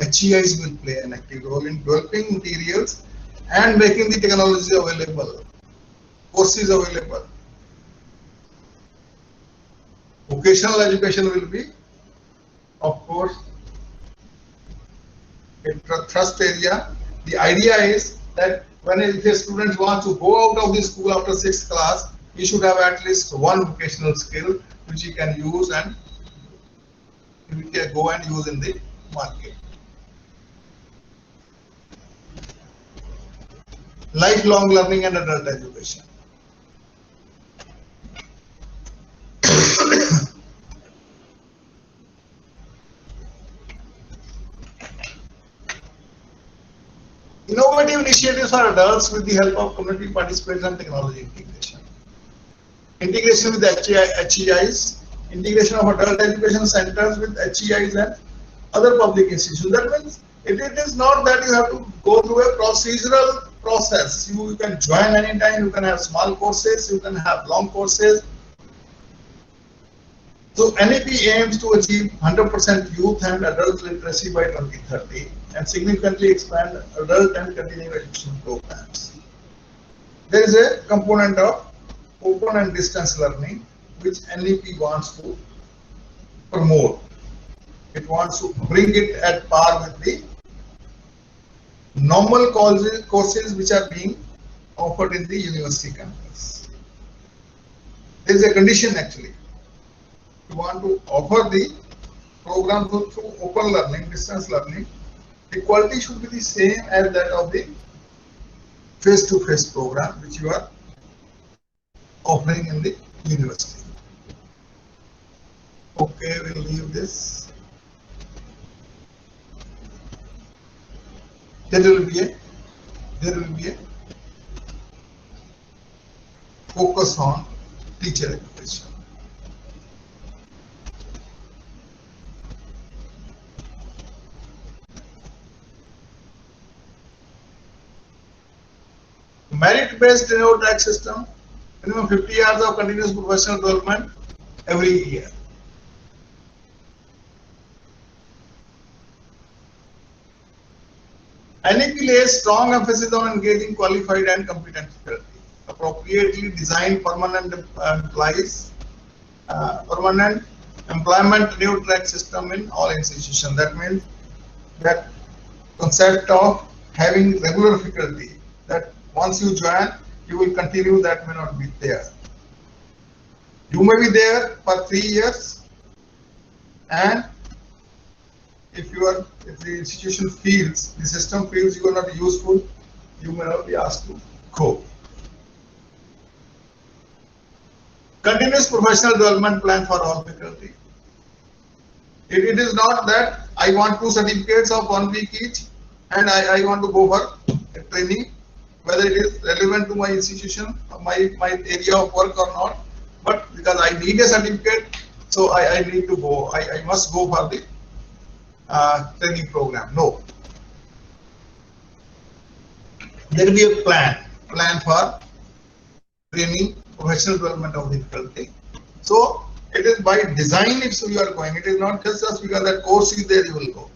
HEIs will play an active role in developing materials and making the technology available, courses available. Vocational education will be, of course, a thrust area. The idea is that when if a student wants to go out of the school after 6th class, he should have at least one vocational skill which he can use and he can go and use in the market. Lifelong learning and adult education. Innovative initiatives for adults with the help of community participation and technology integration. Integration with HEIs, integration of adult education centers with HEIs and other public institutions. That means it is not that you have to go through a procedural process. You can join anytime, you can have small courses, you can have long courses. So NEP aims to achieve 100% youth and adult literacy by 2030 and significantly expand adult and continuing education programs. There is a component of open and distance learning which NEP wants to promote. It wants to bring it at par with the normal courses which are being offered in the university campus. There is a condition actually. You want to offer the program through open learning, distance learning, the quality should be the same as that of the face-to-face program which you are offering in the university. Okay, we'll leave this. There will be a focus on teacher education. Merit-based tenure track system, minimum 50 hours of continuous professional development every year. NEP lays strong emphasis on engaging qualified and competent faculty. Appropriately designed permanent employment tenure track system in all institutions. That means that concept of having regular faculty, that once you join, you will continue, that may not be there. You may be there for 3 years, and if the institution feels, the system feels you are not useful, you may not be asked to go. Continuous professional development plan for all faculty. It is not that I want 2 certificates of 1 week each and I want to go for a training, whether it is relevant to my institution, my area of work or not, but because I need a certificate, so I need to go, I must go for the training program. No. There will be a plan for training, professional development of the faculty. So it is by design if you are going. It is not just because that course is there you will go.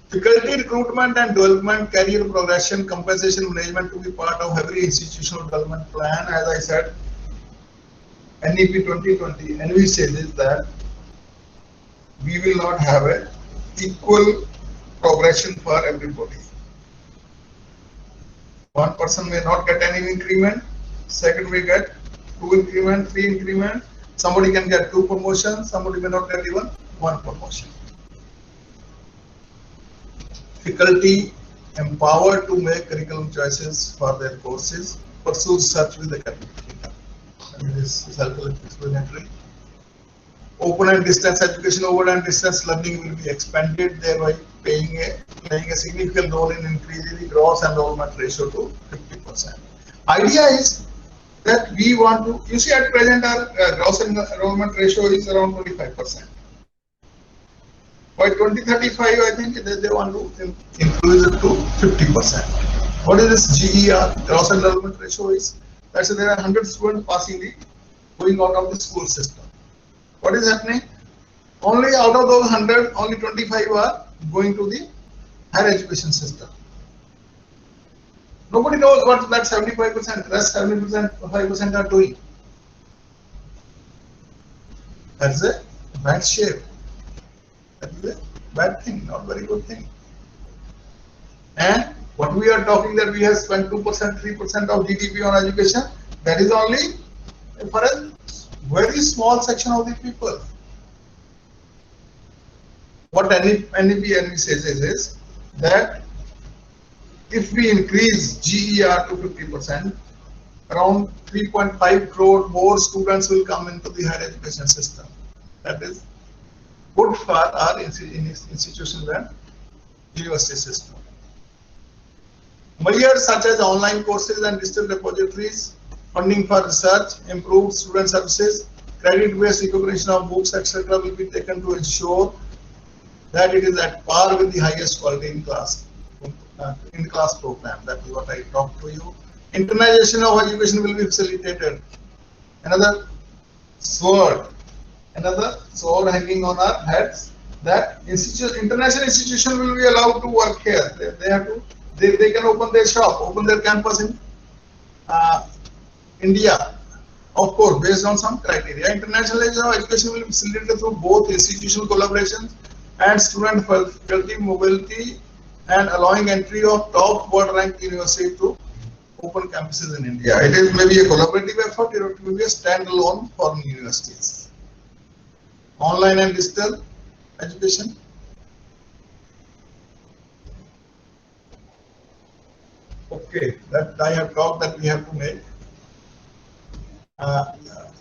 Faculty recruitment and development, career progression, compensation management to be part of every institutional development plan. As I said, NEP 2020 envisages that we will not have an equal progression for everybody. One person may not get any increment, second may get 2 increment, 3 increment, somebody can get 2 promotions, somebody may not get even 1 promotion. Faculty empowered to make curriculum choices for their courses, pursue search with academic freedom. This is self-explanatory. Open and distance education, open and distance learning will be expanded, thereby playing a significant role in increasing the gross enrollment ratio to 50%. Idea is that we want to, you see at present our gross enrollment ratio is around 25%. By 2035, I think they want to increase it to 50%. What is this GER, gross enrollment ratio is? Let's say there are 100 students going out of the school system. What is happening? Only out of those 100, only 25 are going to the higher education system. Nobody knows what that 75%, rest 75% are doing. That's a bad shape. That is a bad thing, not very good thing. And What we are talking that we have spent 2%, 3% of GDP on education, that is only for a very small section of the people. What NEP says is that if we increase GER to 50%, around 3.5 crore more students will come into the higher education system. That is good for our institution and university system. Measures such as online courses and digital repositories, funding for research, improved student services, credit-based recognition of books, etc. will be taken to ensure that it is at par with the highest quality in class program. That is what I talked to you. Internationalization of education will be facilitated. Another sword hanging on our heads, that international institutions will be allowed to work here. They can open their shop, open their campus in India, of course, based on some criteria. Internationalization of education will be facilitated through both institutional collaborations and student faculty mobility, and allowing entry of top world-ranked universities to open campuses in India. It is maybe a collaborative effort, it will be a standalone for universities. Online and digital education. Okay, that I have talked that we have to make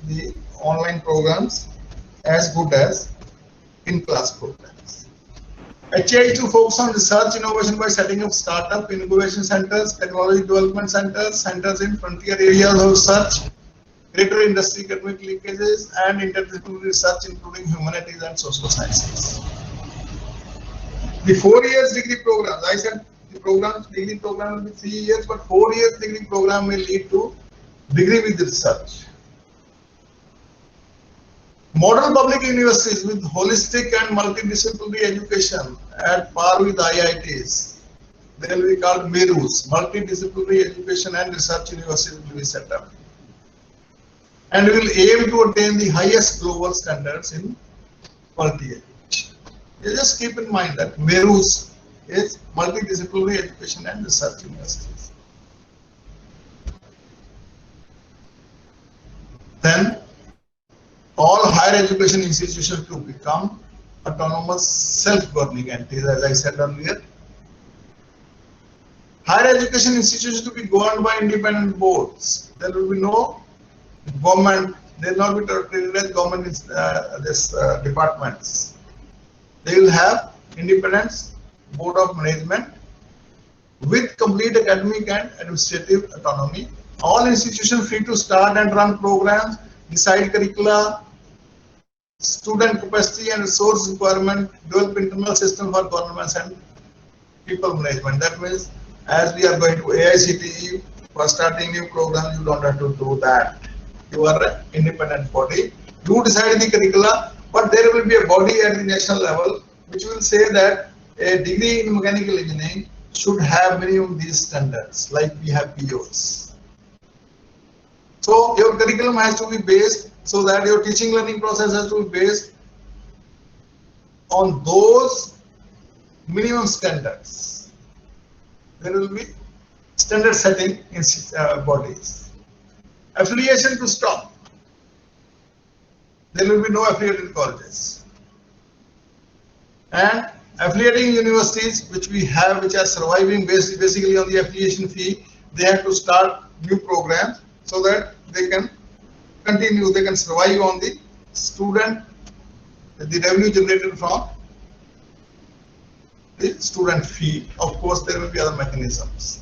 the online programs as good as in-class programs. HEI to focus on research innovation by setting up startup innovation centers, technology development centers, centers in frontier areas of research, greater industry academic linkages, and interdisciplinary research including humanities and social sciences. The 4 years degree programs, I said the degree program will be 3 years, but 4 years degree program will lead to degree with research. Model public universities with holistic and multidisciplinary education at par with IITs. They will be called MERUs, multidisciplinary education and research universities will be set up. And we will aim to attain the highest global standards in quality education. You just keep in mind that MERUs is multidisciplinary education and research universities. Then all higher education institutions to become autonomous self-governing entities, as I said earlier. Higher education institutions to be governed by independent boards. There will be no government, they will not be treated as government departments. They will have independent board of management with complete academic and administrative autonomy. All institutions free to start and run programs, decide curricula, student capacity and resource requirement, develop internal system for governance and people management. That means as we are going to AICTE for starting new programs, you don't have to do that. You are an independent body. You decide the curricula, but there will be a body at the national level which will say that a degree in mechanical engineering should have minimum these standards, like we have POs. So your curriculum has to be based so that your teaching learning process has to be based on those minimum standards. There will be standard setting in bodies. Affiliation to stop. There will be no affiliated colleges. And affiliating universities which we have, which are surviving basically on the affiliation fee, they have to start new programs so that they can continue, they can survive on the revenue generated from the student fee. Of course, there will be other mechanisms.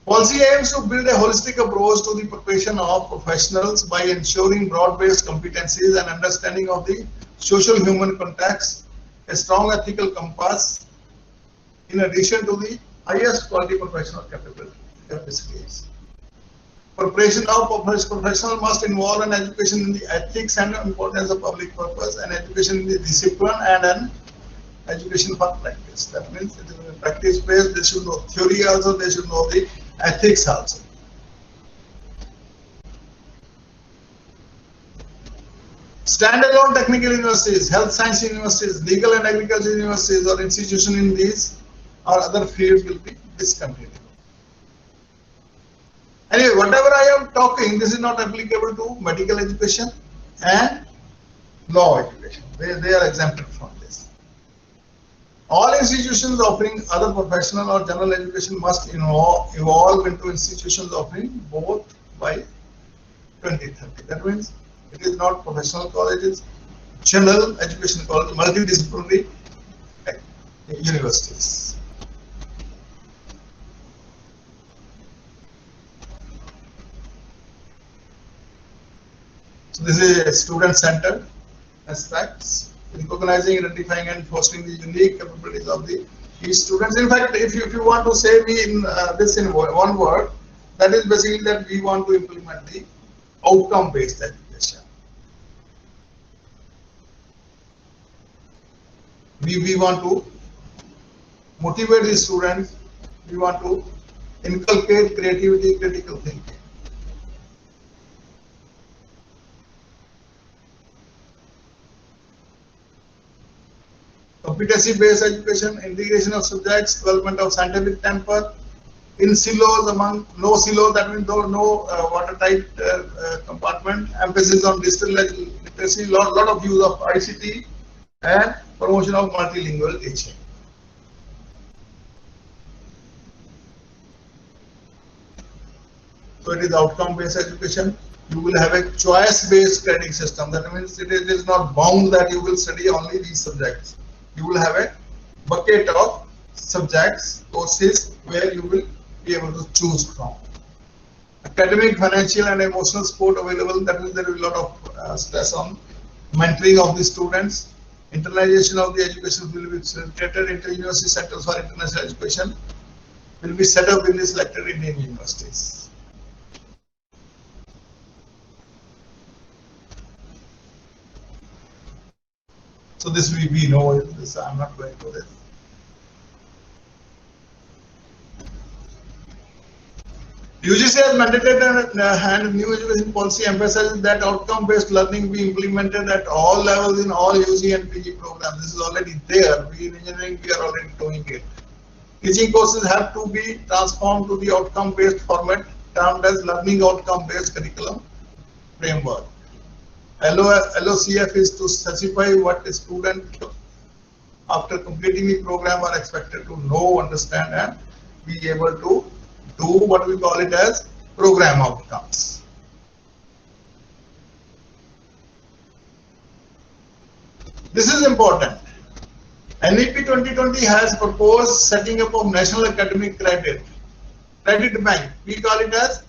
Policy aims to build a holistic approach to the preparation of professionals by ensuring broad-based competencies and understanding of the social human context, a strong ethical compass, in addition to the highest quality professional capacities. Preparation of professional must involve an education in the ethics and importance of public purpose, and education in the discipline, and an education for practice. That means it is a practice based. They should know theory also, they should know the ethics also. Standalone technical universities, health science universities, legal and agriculture universities or institutions in these or other fields will be discontinued. Anyway, whatever I am talking, this is not applicable to medical education and law education. They are exempted from this. All institutions offering other professional or general education must evolve into institutions offering both by 2030. That means it is not professional colleges, general education college, multidisciplinary universities. So this is a student-centered aspects, recognizing, identifying, and fostering the unique capabilities of the each students. In fact, if you want to say me in this in one word, that is basically that we want to implement the outcome-based education. We want to motivate the students. We want to inculcate creativity, critical thinking. Competency-based education, integration of subjects, development of scientific temper, in silos among no silos, that means no watertight compartment, emphasis on digital literacy, lot of use of ICT, and promotion of multilingual teaching. So it is outcome-based education. You will have a choice-based grading system. That means it is not bound that you will study only these subjects. You will have a bucket of subjects, courses where you will be able to choose from. Academic, financial, and emotional support available. That means there will be a lot of stress on mentoring of the students. Internalization of the education will be facilitated. Inter-university centers for international education will be set up in the selected Indian universities. So this we know this. I'm not going to this. UGC has mandated and new education policy emphasizes that outcome-based learning be implemented at all levels in all UG and PG programs. This is already there. We in engineering we are already doing it. Teaching courses have to be transformed to the outcome-based format termed as learning outcome-based curriculum framework. LOCF is to specify what a student after completing the program are expected to know, understand, and be able to do what we call it as program outcomes. This is important. NEP 2020 has proposed setting up of National Academic Credit Bank. We call it as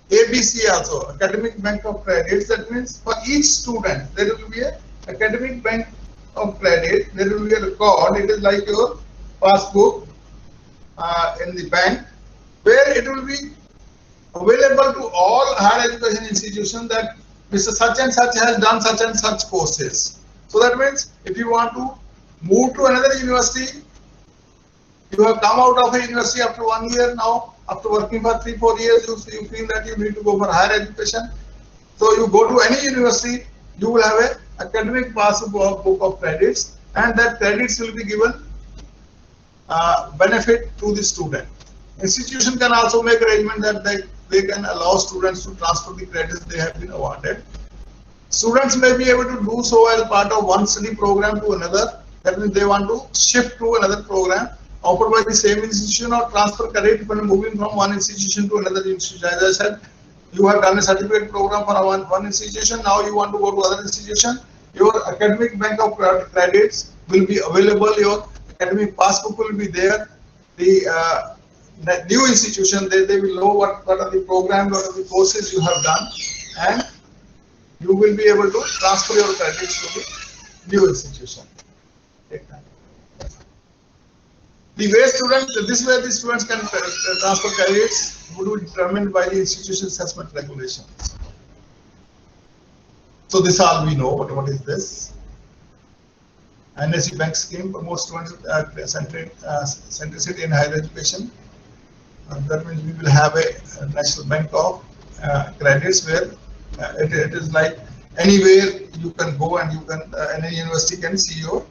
ABC also, Academic Bank of Credits. That means for each student there will be a Academic Bank of Credit. There will be a record. It is like your passbook in the bank, where it will be available to all higher education institutions that Mr. Such and Such has done such and such courses. So that means if you want to move to another university, you have come out of a university after 1 year now. After working for 3-4 years, you feel that you need to go for higher education. So you go to any university, you will have an academic passbook of credits, and that credits will be given benefit to the student. Institution can also make arrangement that they can allow students to transfer the credits they have been awarded. Students may be able to do so as part of one study program to another. That means they want to shift to another program offered by the same institution or transfer credit when moving from one institution to another institution. As I said, you have done a certificate program for one institution, now you want to go to other institution. Your academic bank of credits will be available, your academic passbook will be there. The new institution, they will know what are the programs, what are the courses you have done, and you will be able to transfer your credits to the new institution. Take time. The way students, this way the students can transfer credits would be determined by the institution assessment regulations. So this all we know. What is this? NSE Bank scheme promotes students centricity in higher education. That means we will have a national bank of credits where it is like anywhere you can go and you can any university can see your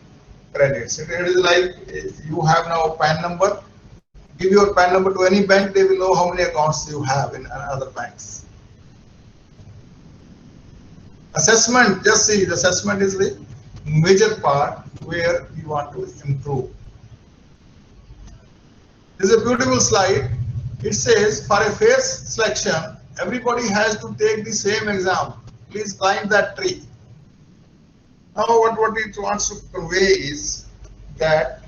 credits. It is like you have now a PAN number. Give your PAN number to any bank, they will know how many accounts you have in other banks. Assessment, just see, the assessment is the major part where we want to improve. This is a beautiful slide. It says for a fair selection, everybody has to take the same exam. Please climb that tree. Now what it wants to convey is that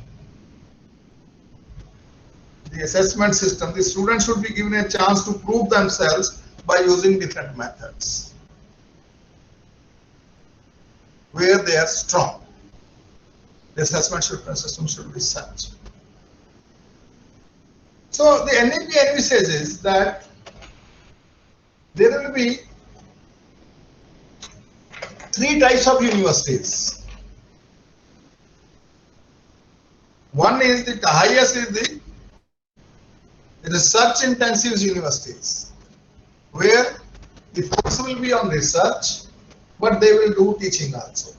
the assessment system, the students should be given a chance to prove themselves by using different methods where they are strong. The assessment system should be such. So the NEP envisages that there will be 3 types of universities. One is the highest is the research intensive universities, where the focus will be on research, but they will do teaching also.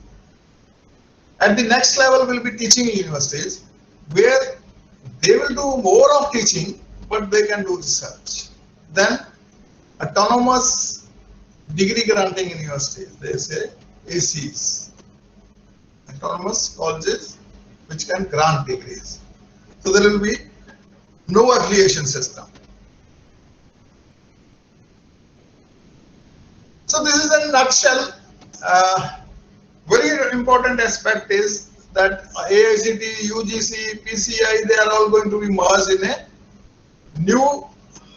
At the next level will be teaching universities, where they will do more of teaching, but they can do research. Then autonomous degree granting universities, they say ACs, autonomous colleges which can grant degrees. So there will be no affiliation system. So this is in a nutshell. Very important aspect is that AICTE, UGC, PCI, they are all going to be merged in a new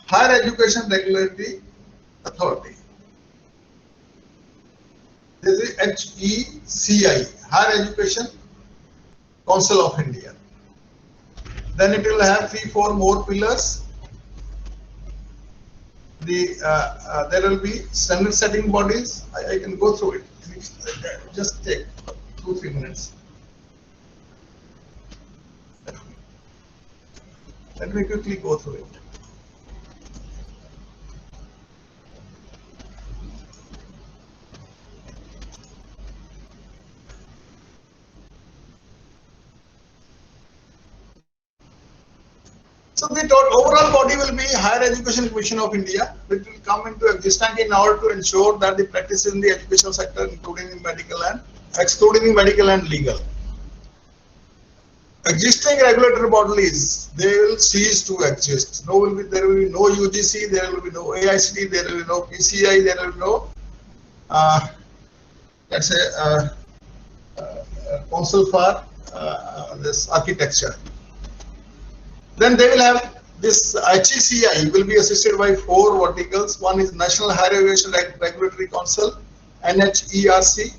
higher education regulatory authority. This is HECI, Higher Education Council of India. Then it will have 3-4 more pillars. There will be standard setting bodies. I can go through it. Just take 2-3 minutes. Let me quickly go through it. So the overall body will be Higher Education Commission of India, which will come into existence in order to ensure that the practices in the educational sector, including the medical and excluding the medical and legal. Existing regulatory bodies, they will cease to exist. There will be no UGC, there will be no AICTE, there will be no PCI, there will be no let's say council for this architecture. Then they will have this HECI will be assisted by 4 verticals. One is National Higher Education Regulatory Council, NHERC.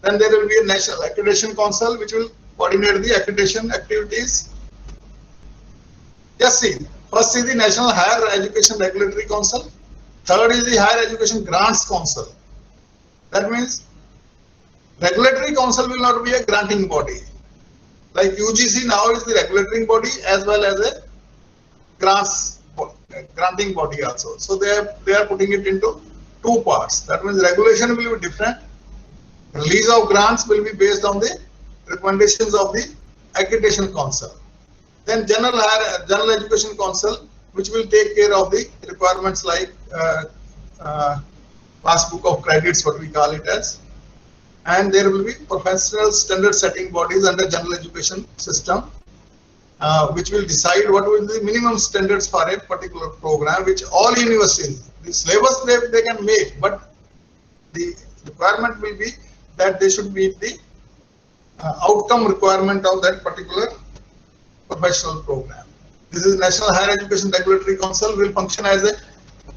Then there will be a National Accreditation Council which will coordinate the accreditation activities. Just see, first is the National Higher Education Regulatory Council. Third is the Higher Education Grants Council. That means Regulatory Council will not be a granting body. Like UGC now is the regulatory body as well as a granting body also. So they are putting it into 2 parts. That means regulation will be different. Release of grants will be based on the recommendations of the Accreditation Council. Then General Education Council, which will take care of the requirements like passbook of credits, what we call it as. And there will be professional standard setting bodies under general education system, which will decide what will be the minimum standards for a particular program, which all universities, the syllabus they can make, but the requirement will be that they should meet the outcome requirement of that particular professional program. This is National Higher Education Regulatory Council will function as a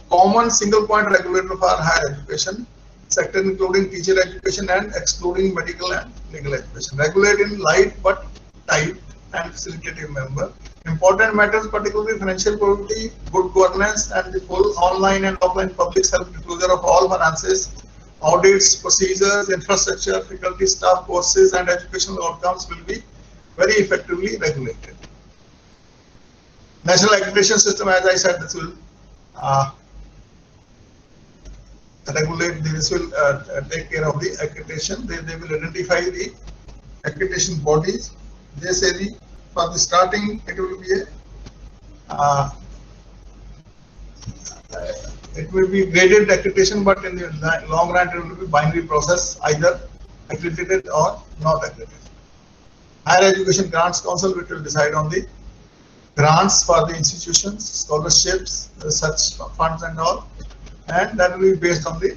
common single point regulator for higher education sector, including teacher education and excluding medical and legal education. Regulate in light but tight and facilitative member. Important matters, particularly financial probity, good governance, and the full online and offline public self-disclosure of all finances, audits, procedures, infrastructure, faculty, staff, courses, and educational outcomes will be very effectively regulated. National accreditation system, as I said, this will regulate, this will take care of the accreditation. They will identify the accreditation bodies. They say for the starting it will be it will be graded accreditation, but in the long run it will be binary process, either accredited or not accredited. Higher Education Grants Council, which will decide on the grants for the institutions, scholarships, research funds and all, and that will be based on the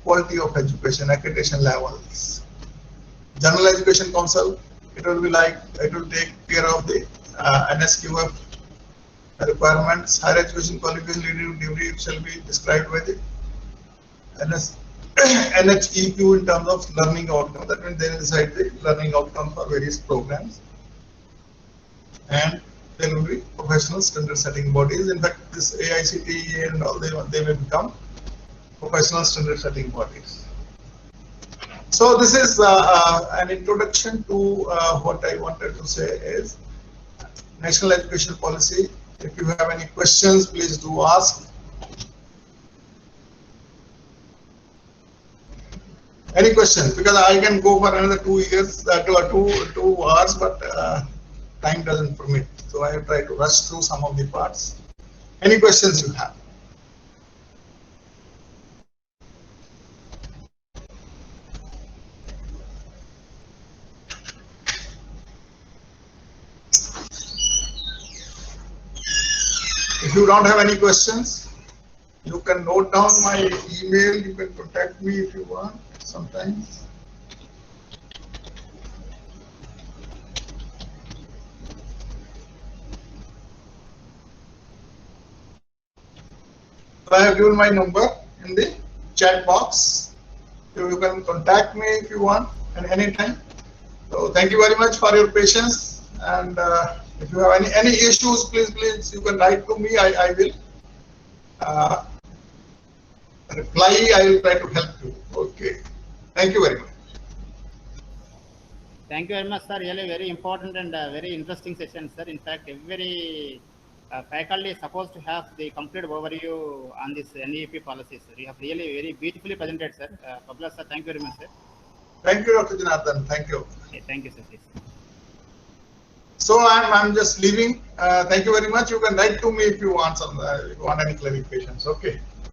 quality of education, accreditation levels. General Education Council, it will be like, it will take care of the NSQF requirements. Higher Education Qualification Leading Degree shall be described by the NHEQ in terms of learning outcome. That means they will decide the learning outcome for various programs. And there will be professional standard setting bodies. In fact, this AICTE and all, they will become professional standard setting bodies. So this is an introduction to what I wanted to say is National Education Policy. If you have any questions, please do ask. Any questions? Because I can go for another 2 years, 2 hours, but time doesn't permit. So I try to rush through some of the parts. Any questions you have? If you don't have any questions, you can note down my email. You can contact me if you want sometimes. So I have given my number in the chat box. You can contact me if you want at any time. So thank you very much for your patience, and if you have any issues, please you can write to me. I will reply. I will try to help you. Okay. Thank you very much. Thank you very much, sir. Really very important and very interesting session, sir. In fact, every faculty is supposed to have the complete overview on this NEP policy, sir. You have really very beautifully presented, sir. Pabla, sir, thank you very much, sir. Thank you, Dr. Janardhan. Thank you. Okay, thank you, sir. Please. So I'm just leaving. Thank you very much. You can write to me if you want some, if you want any clarifications. Okay.